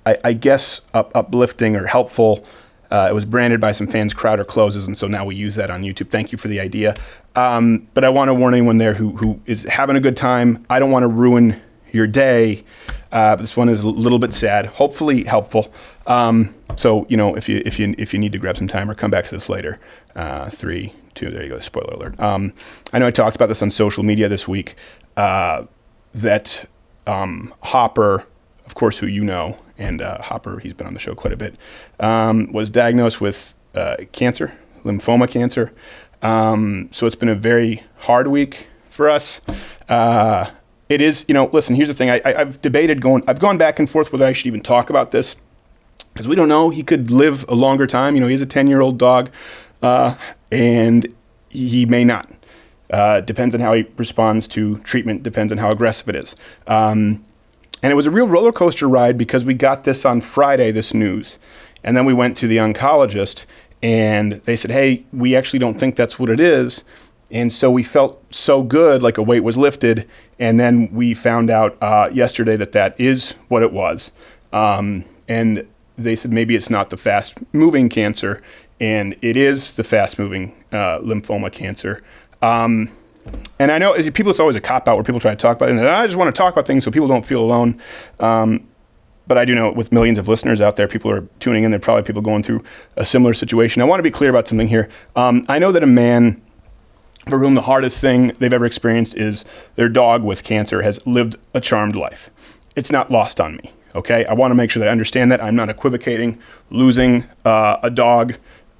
I guess, uplifting or helpful. It was branded by some fans, Crowder Closes, and so now we use that on YouTube. Thank you for the idea. But I want to warn anyone there who is having a good time. I don't want to ruin your day. This one is a little bit sad, hopefully helpful. So, if you need to grab some time or come back to this later, 3, 2, there you go, spoiler alert. I know I talked about this on social media this week, that Hopper, of course, who you know, and Hopper, he's been on the show quite a bit, was diagnosed with cancer, lymphoma cancer. So it's been a very hard week for us. It is, listen, here's the thing. I've debated I've gone back and forth whether I should even talk about this, because we don't know. He could live a longer time. He's a 10-year-old dog, and he may not. Depends on how he responds to treatment, depends on how aggressive it is. And it was a real roller coaster ride, because we got this on Friday, this news. And then we went to the oncologist, and they said, hey, we actually don't think that's what it is. And so we felt so good, like a weight was lifted. And then we found out yesterday that is what it was. And they said maybe it's not the fast-moving cancer, and it is the fast-moving lymphoma cancer. And I know it's always a cop-out where people try to talk about it, and I just want to talk about things so people don't feel alone. But I do know with millions of listeners out there, people are tuning in. There are probably people going through a similar situation. I want to be clear about something here. I know that a man for whom the hardest thing they've ever experienced is their dog with cancer has lived a charmed life. It's not lost on me, okay? I want to make sure that I understand that. I'm not equivocating losing a dog.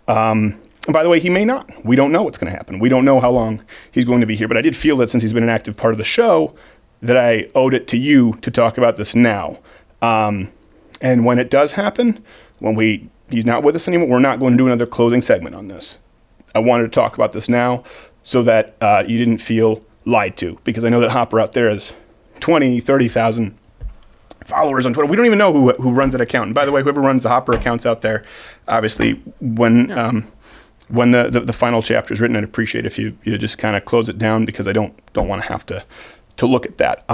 And by the way, he may not. We don't know what's going to happen. We don't know how long he's going to be here. But I did feel that since he's been an active part of the show, that I owed it to you to talk about this now. And when it does happen, when he's not with us anymore, we're not going to do another closing segment on this. I wanted to talk about this now so that you didn't feel lied to, because I know that Hopper out there has 20, 30,000 followers on Twitter. We don't even know who runs that account. And by the way, whoever runs the Hopper accounts out there, obviously, when the final chapter is written, I'd appreciate if you just kind of close it down, because I don't want to have to look at that.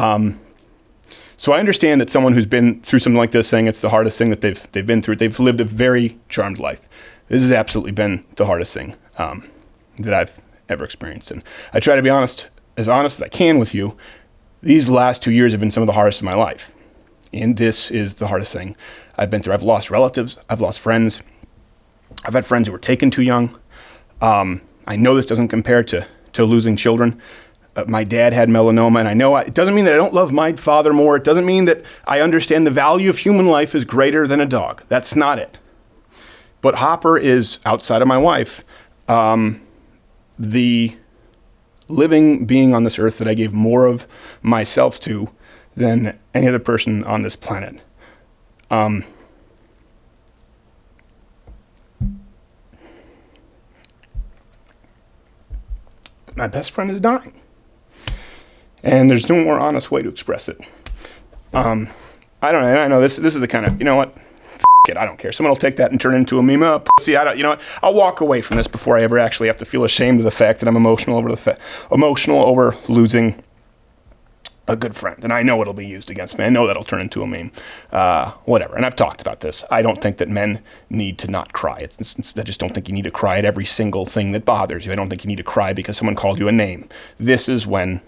So I understand that someone who's been through something like this saying it's the hardest thing that they've been through. They've lived a very charmed life. This has absolutely been the hardest thing that I've ever experienced. And I try to be as honest as I can with you. These last 2 years have been some of the hardest of my life. And this is the hardest thing I've been through. I've lost relatives. I've lost friends. I've had friends who were taken too young. I know this doesn't compare to losing children. My dad had melanoma, and I know it doesn't mean that I don't love my father more. It doesn't mean that I understand the value of human life is greater than a dog. That's not it. But Hopper is, outside of my wife, the living being on this earth that I gave more of myself to than any other person on this planet. My best friend is dying. And there's no more honest way to express it. I don't know. I know this is the kind of, you know what? It, I don't care. Someone will take that and turn it into a meme. Pussy. You know what? I'll walk away from this before I ever actually have to feel ashamed of the fact that I'm emotional over losing a good friend. And I know it'll be used against me. I know that'll turn into a meme. Whatever. And I've talked about this. I don't think that men need to not cry. I just don't think you need to cry at every single thing that bothers you. I don't think you need to cry because someone called you a name. This is when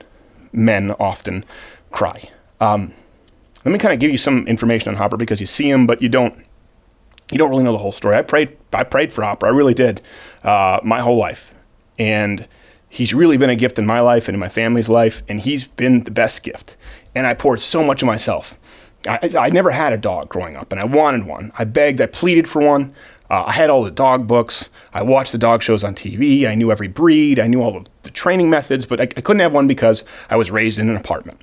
men often cry. Let me kind of give you some information on Hopper, because you see him, but you don't really know the whole story. I prayed for Hopper. I really did, my whole life. And he's really been a gift in my life and in my family's life, and he's been the best gift. And I poured so much of myself. I never had a dog growing up, and I wanted one. I begged, I pleaded for one. I had all the dog books. I watched the dog shows on TV. I knew every breed. I knew all of the training methods, but I couldn't have one because I was raised in an apartment.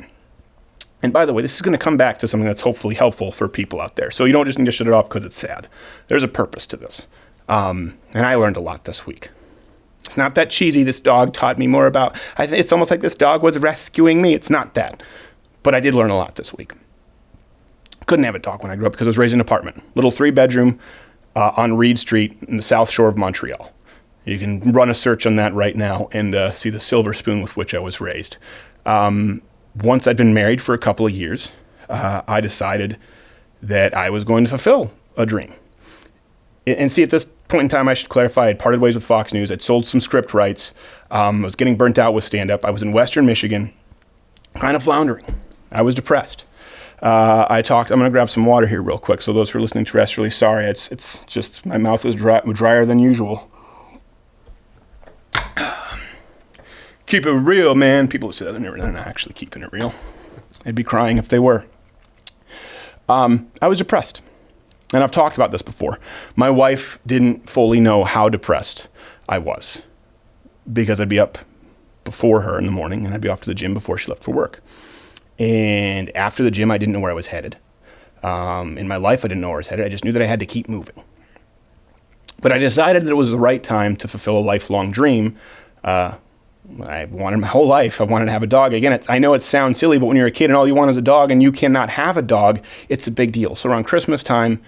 And by the way, this is going to come back to something that's hopefully helpful for people out there. So you don't just need to shut it off because it's sad. There's a purpose to this. And I learned a lot this week. It's not that cheesy. This dog taught me more about, I think it's almost like this dog was rescuing me. It's not that. But I did learn a lot this week. Couldn't have a dog when I grew up because I was raised in an apartment. Little 3-bedroom on Reed Street in the South Shore of Montreal. You can run a search on that right now and see the silver spoon with which I was raised. Once I'd been married for a couple of years, I decided that I was going to fulfill a dream. And see, at this point in time, I should clarify, I had parted ways with Fox News. I'd sold some script rights. I was getting burnt out with stand-up. I was in Western Michigan, kind of floundering. I was depressed. I'm going to grab some water here real quick. So those who are listening terrestrially, sorry. It's just, my mouth was drier than usual. Keep it real, man. People say they're not actually keeping it real. I'd be crying if they were. I was depressed. And I've talked about this before. My wife didn't fully know how depressed I was because I'd be up before her in the morning and I'd be off to the gym before she left for work. And after the gym, I didn't know where I was headed. In my life, I didn't know where I was headed. I just knew that I had to keep moving. But I decided that it was the right time to fulfill a lifelong dream. I wanted my whole life. I wanted to have a dog. Again, I know it sounds silly, but when you're a kid and all you want is a dog and you cannot have a dog, it's a big deal. So around Christmas time,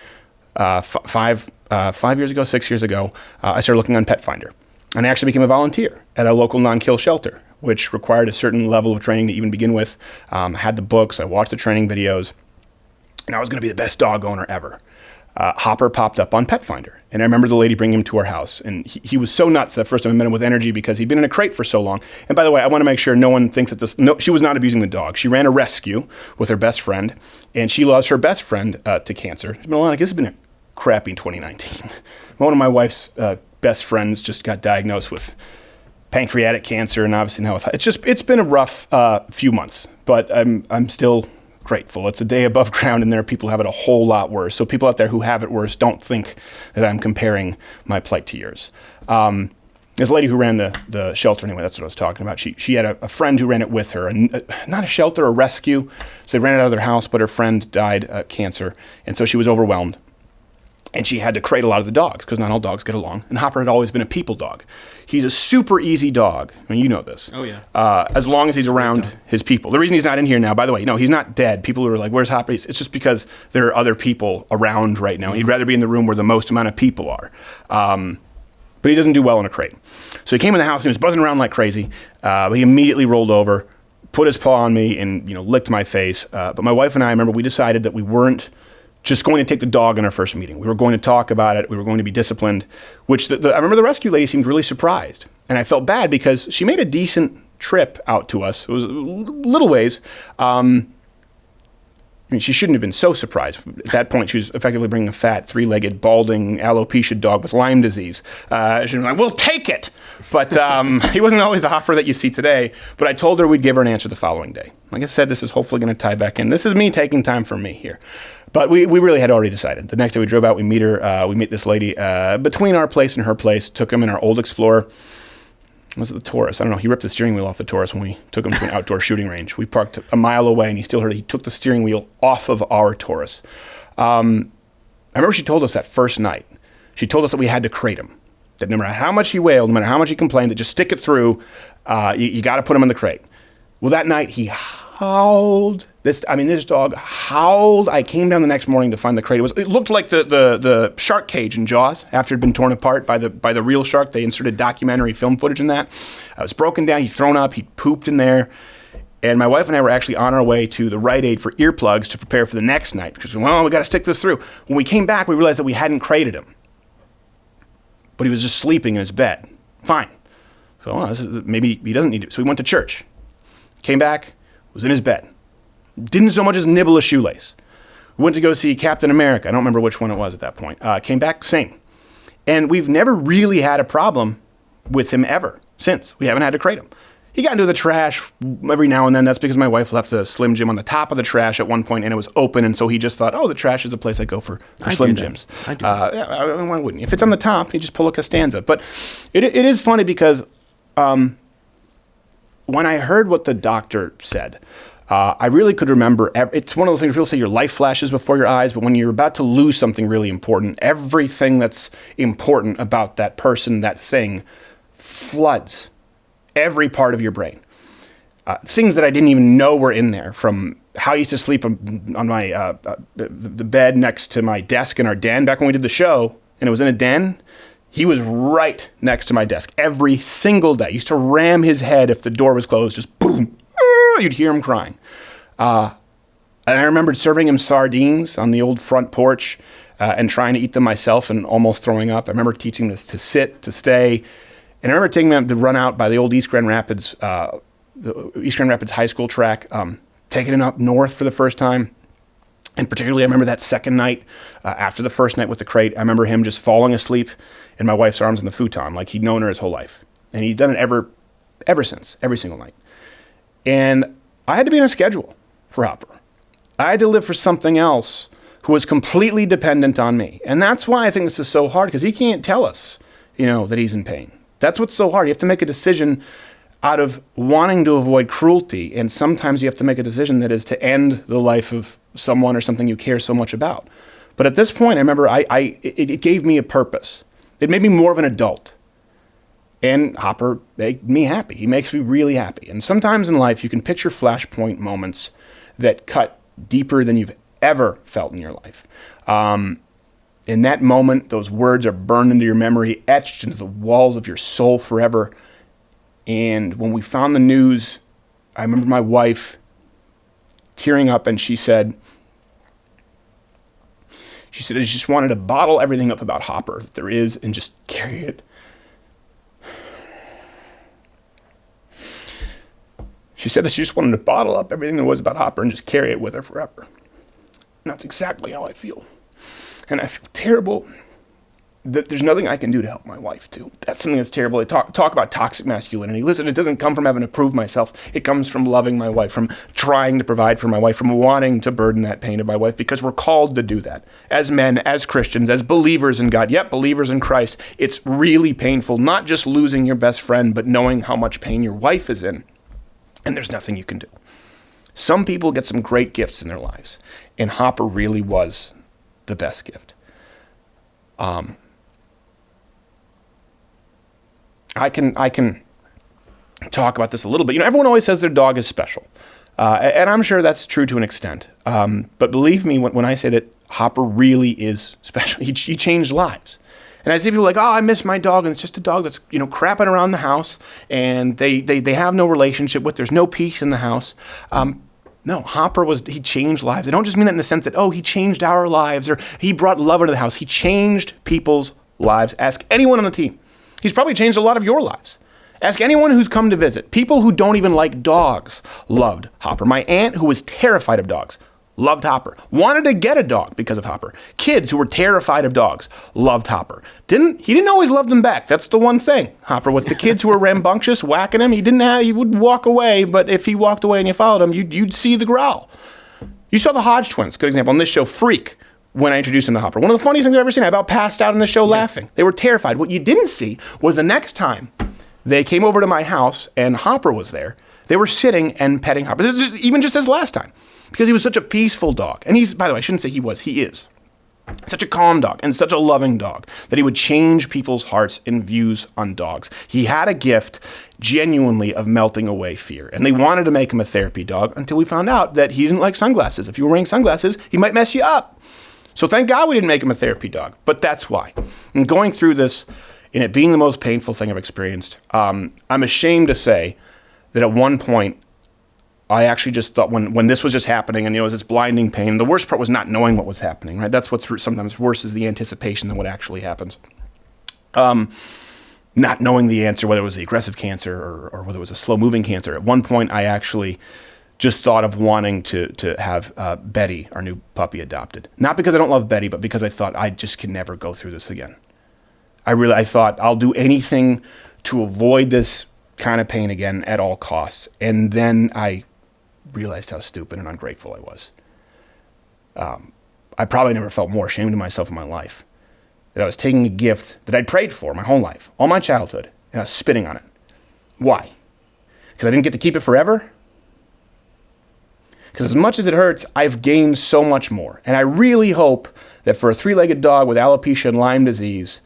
6 years ago, I started looking on Pet Finder. And I actually became a volunteer at a local non-kill shelter, which required a certain level of training to even begin with. I had the books, I watched the training videos, and I was going to be the best dog owner ever. Hopper popped up on Pet Finder, and I remember the lady bringing him to our house, and he was so nuts that first time I met him with energy because he'd been in a crate for so long. And by the way, I want to make sure no one thinks that she was not abusing the dog. She ran a rescue with her best friend, and she lost her best friend to cancer. It's been this has been a crappy 2019. One of my wife's best friends just got diagnosed with pancreatic cancer, and obviously now it's been a rough few months, but I'm still grateful. It's a day above ground, and there are people who have it a whole lot worse. So people out there who have it worse, don't think that I'm comparing my plight to yours. This lady who ran the shelter, anyway, that's what I was talking about. She had a friend who ran it with her, and not a shelter, a rescue. So they ran it out of their house, but her friend died of cancer, and so she was overwhelmed. And she had to crate a lot of the dogs because not all dogs get along. And Hopper had always been a people dog. He's a super easy dog. I mean, you know this. Oh, yeah. As long as he's around his people. The reason he's not in here now, by the way, no, he's not dead. People who are like, where's Hopper? It's just because there are other people around right now. He'd rather be in the room where the most amount of people are. But he doesn't do well in a crate. So he came in the house and he was buzzing around like crazy. But he immediately rolled over, put his paw on me, and licked my face. But my wife and I remember we decided that we weren't just going to take the dog in our first meeting. We were going to talk about it. We were going to be disciplined, which I remember the rescue lady seemed really surprised. And I felt bad because she made a decent trip out to us. It was a little ways. She shouldn't have been so surprised. At that point, she was effectively bringing a fat, 3-legged, balding, alopecia dog with Lyme disease. She was like, we'll take it. But he wasn't always the Hopper that you see today. But I told her we'd give her an answer the following day. Like I said, this is hopefully going to tie back in. This is me taking time for me here. But we really had already decided. The next day we drove out, we meet this lady between our place and her place, took him in our old Explorer. Was it the Taurus? I don't know. He ripped the steering wheel off the Taurus when we took him to an outdoor shooting range. We parked a mile away, and he still heard it. He took the steering wheel off of our Taurus. I remember she told us that first night. She told us that we had to crate him. That no matter how much he wailed, no matter how much he complained, that just stick it through. You got to put him in the crate. Well, that night he howled. This dog howled. I came down the next morning to find the crate. It looked like the shark cage in Jaws after it had been torn apart by the real shark. They inserted documentary film footage in that. It was broken down. He'd thrown up. He'd pooped in there. And my wife and I were actually on our way to the Rite Aid for earplugs to prepare for the next night because, we got to stick this through. When we came back, we realized that we hadn't crated him. But he was just sleeping in his bed. Fine. So maybe he doesn't need it. So we went to church. Came back, was in his bed. Didn't so much as nibble a shoelace. We went to go see Captain America. I don't remember which one it was at that point. Came back, same. And we've never really had a problem with him ever since. We haven't had to crate him. He got into the trash every now and then. That's because my wife left a Slim Jim on the top of the trash at one point, and it was open, and so he just thought, the trash is a place I go for Slim Jims. I do. Why wouldn't you? If it's on the top, you just pull a Costanza. But it is funny because when I heard what the doctor said, I really could remember. It's one of those things people say your life flashes before your eyes, but when you're about to lose something really important, everything that's important about that person, that thing, floods every part of your brain. things that I didn't even know were in there, from how I used to sleep on my the bed next to my desk in our den back when we did the show, and it was in a den. He was right next to my desk every single day. He used to ram his head if the door was closed, just boom. You'd hear him crying. And I remembered serving him sardines on the old front porch and trying to eat them myself and almost throwing up. I remember teaching this to sit, to stay. And I remember taking them to run out by the old East Grand Rapids High School track, taking him up north for the first time. And particularly, I remember that second night, after the first night with the crate, I remember him just falling asleep in my wife's arms on the futon, like he'd known her his whole life. And he's done it ever since, every single night. And I had to be on a schedule for Hopper. I had to live for something else who was completely dependent on me. And that's why I think this is so hard, because he can't tell us, that he's in pain. That's what's so hard. You have to make a decision out of wanting to avoid cruelty, and sometimes you have to make a decision that is to end the life of someone or something you care so much about. But at this point, I remember it gave me a purpose. It made me more of an adult. And Hopper made me happy. He makes me really happy. And sometimes in life, you can picture flashpoint moments that cut deeper than you've ever felt in your life. In that moment, those words are burned into your memory, etched into the walls of your soul forever. And when we found the news, I remember my wife tearing up, and she said, I just wanted to bottle everything up about Hopper that there is and just carry it. She said that she just wanted to bottle up everything there was about Hopper and just carry it with her forever. And that's exactly how I feel. And I feel terrible that there's nothing I can do to help my wife, too. That's something that's terrible. They talk about toxic masculinity. Listen, it doesn't come from having to prove myself. It comes from loving my wife, from trying to provide for my wife, from wanting to burden that pain of my wife, because we're called to do that. As men, as Christians, as believers in God, yep, believers in Christ, it's really painful, not just losing your best friend, but knowing how much pain your wife is in. And there's nothing you can do. Some people get some great gifts in their lives, and Hopper really was the best gift. I can talk about this a little bit. Everyone always says their dog is special, and I'm sure that's true to an extent. But believe me when I say that Hopper really is special. He changed lives. And I see people like, oh, I miss my dog, and it's just a dog that's crapping around the house, and they have no relationship with. There's no peace in the house. No, Hopper he changed lives. I don't just mean that in the sense that, oh, he changed our lives or he brought love into the house. He changed people's lives. Ask anyone on the team. He's probably changed a lot of your lives. Ask anyone who's come to visit. People who don't even like dogs loved Hopper. My aunt, who was terrified of dogs, loved Hopper. Wanted to get a dog because of Hopper. Kids who were terrified of dogs loved Hopper. He didn't always love them back. That's the one thing. Hopper, with the kids who were rambunctious, whacking him, he would walk away, but if he walked away and you followed him, you'd see the growl. You saw the Hodge twins, good example, on this show, Freak, when I introduced him to Hopper. One of the funniest things I've ever seen. I about passed out on the show laughing. They were terrified. What you didn't see was the next time they came over to my house and Hopper was there, they were sitting and petting Hopper. This is even just this last time, because he was such a peaceful dog. And by the way, I shouldn't say he is. Such a calm dog and such a loving dog that he would change people's hearts and views on dogs. He had a gift, genuinely, of melting away fear. And they wanted to make him a therapy dog until we found out that he didn't like sunglasses. If you were wearing sunglasses, he might mess you up. So thank God we didn't make him a therapy dog. But that's why. And going through this, and it being the most painful thing I've experienced, I'm ashamed to say that at one point, I actually just thought when this was just happening and it was this blinding pain, the worst part was not knowing what was happening, right? That's what's sometimes worse, is the anticipation than what actually happens. Not knowing the answer, whether it was the aggressive cancer or whether it was a slow-moving cancer. At one point, I actually just thought of wanting to have Betty, our new puppy, adopted. Not because I don't love Betty, but because I thought I just can never go through this again. I thought I'll do anything to avoid this kind of pain again at all costs. And then I realized how stupid and ungrateful I was. I probably never felt more ashamed of myself in my life. That I was taking a gift that I'd prayed for my whole life, all my childhood, and I was spitting on it. Why? Because I didn't get to keep it forever? Because as much as it hurts, I've gained so much more. And I really hope that for a three-legged dog with alopecia and Lyme disease,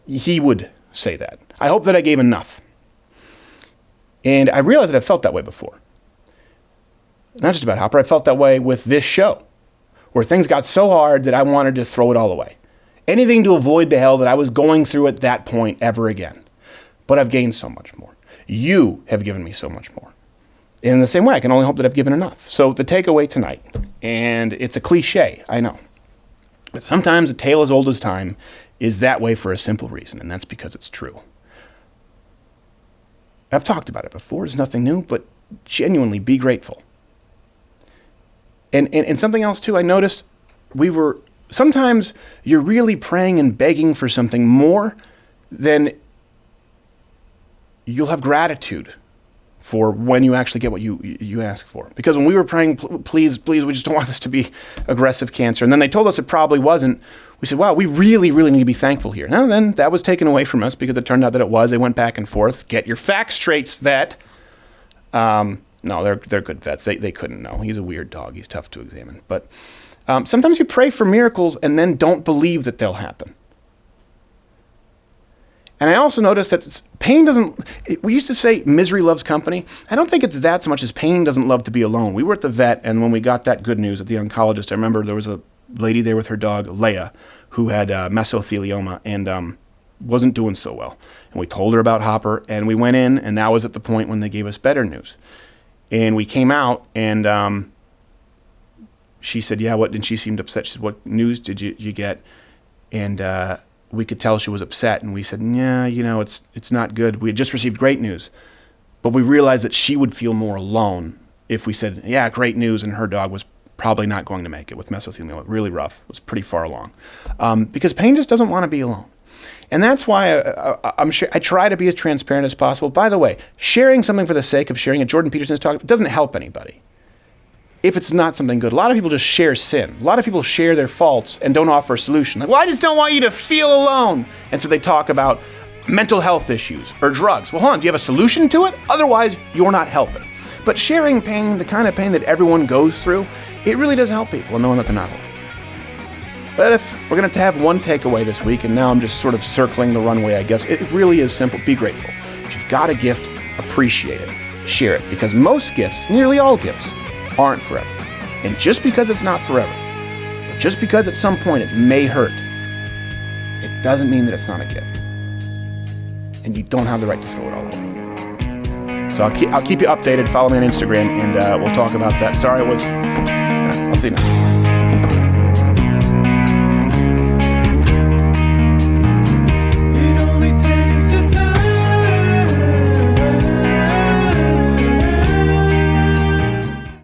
he would say that. I hope that I gave enough. And I realized that I felt that way before. Not just about Hopper, I felt that way with this show, where things got so hard that I wanted to throw it all away. Anything to avoid the hell that I was going through at that point ever again. But I've gained so much more. You have given me so much more. And in the same way, I can only hope that I've given enough. So the takeaway tonight, and it's a cliche, I know, but sometimes a tale as old as time is that way for a simple reason, and that's because it's true. I've talked about it before, it's nothing new, but genuinely be grateful. And something else too, I noticed sometimes you're really praying and begging for something more than you'll have gratitude for when you actually get what you ask for. Because when we were praying, please, we just don't want this to be aggressive cancer. And then they told us it probably wasn't. We said, wow, we really, really need to be thankful here. Now then, that was taken away from us because it turned out that it was. They went back and forth. Get your facts straight, vet. No, they're good vets. They couldn't know. He's a weird dog. He's tough to examine. But sometimes you pray for miracles and then don't believe that they'll happen. And I also noticed that pain doesn't... We used to say misery loves company. I don't think it's that so much as pain doesn't love to be alone. We were at the vet, and when we got that good news at the oncologist, I remember there was a lady there with her dog, Leia, who had mesothelioma and wasn't doing so well. And we told her about Hopper, and we went in, and that was at the point when they gave us better news. And we came out, and she said, yeah, what? And she seemed upset. She said, what news did you get? And we could tell she was upset. And we said, yeah, it's not good. We had just received great news. But we realized that she would feel more alone if we said, yeah, great news, and her dog was probably not going to make it with mesothelioma. Really rough. It was pretty far along. Because pain just doesn't want to be alone. And that's why I try to be as transparent as possible. By the way, sharing something for the sake of sharing it, Jordan Peterson's talk, it doesn't help anybody if it's not something good. A lot of people just share sin. A lot of people share their faults and don't offer a solution. Like, well, I just don't want you to feel alone. And so they talk about mental health issues or drugs. Well, hold on, do you have a solution to it? Otherwise, you're not helping. But sharing pain, the kind of pain that everyone goes through, it really does help people knowing that they're not alone. But if we're going to have one takeaway this week, and now I'm just sort of circling the runway, I guess, it really is simple. Be grateful. If you've got a gift, appreciate it. Share it. Because most gifts, nearly all gifts, aren't forever. And just because it's not forever, or just because at some point it may hurt, it doesn't mean that it's not a gift. And you don't have the right to throw it all away. So I'll keep you updated. Follow me on Instagram, and we'll talk about that. Sorry, I'll see you next time.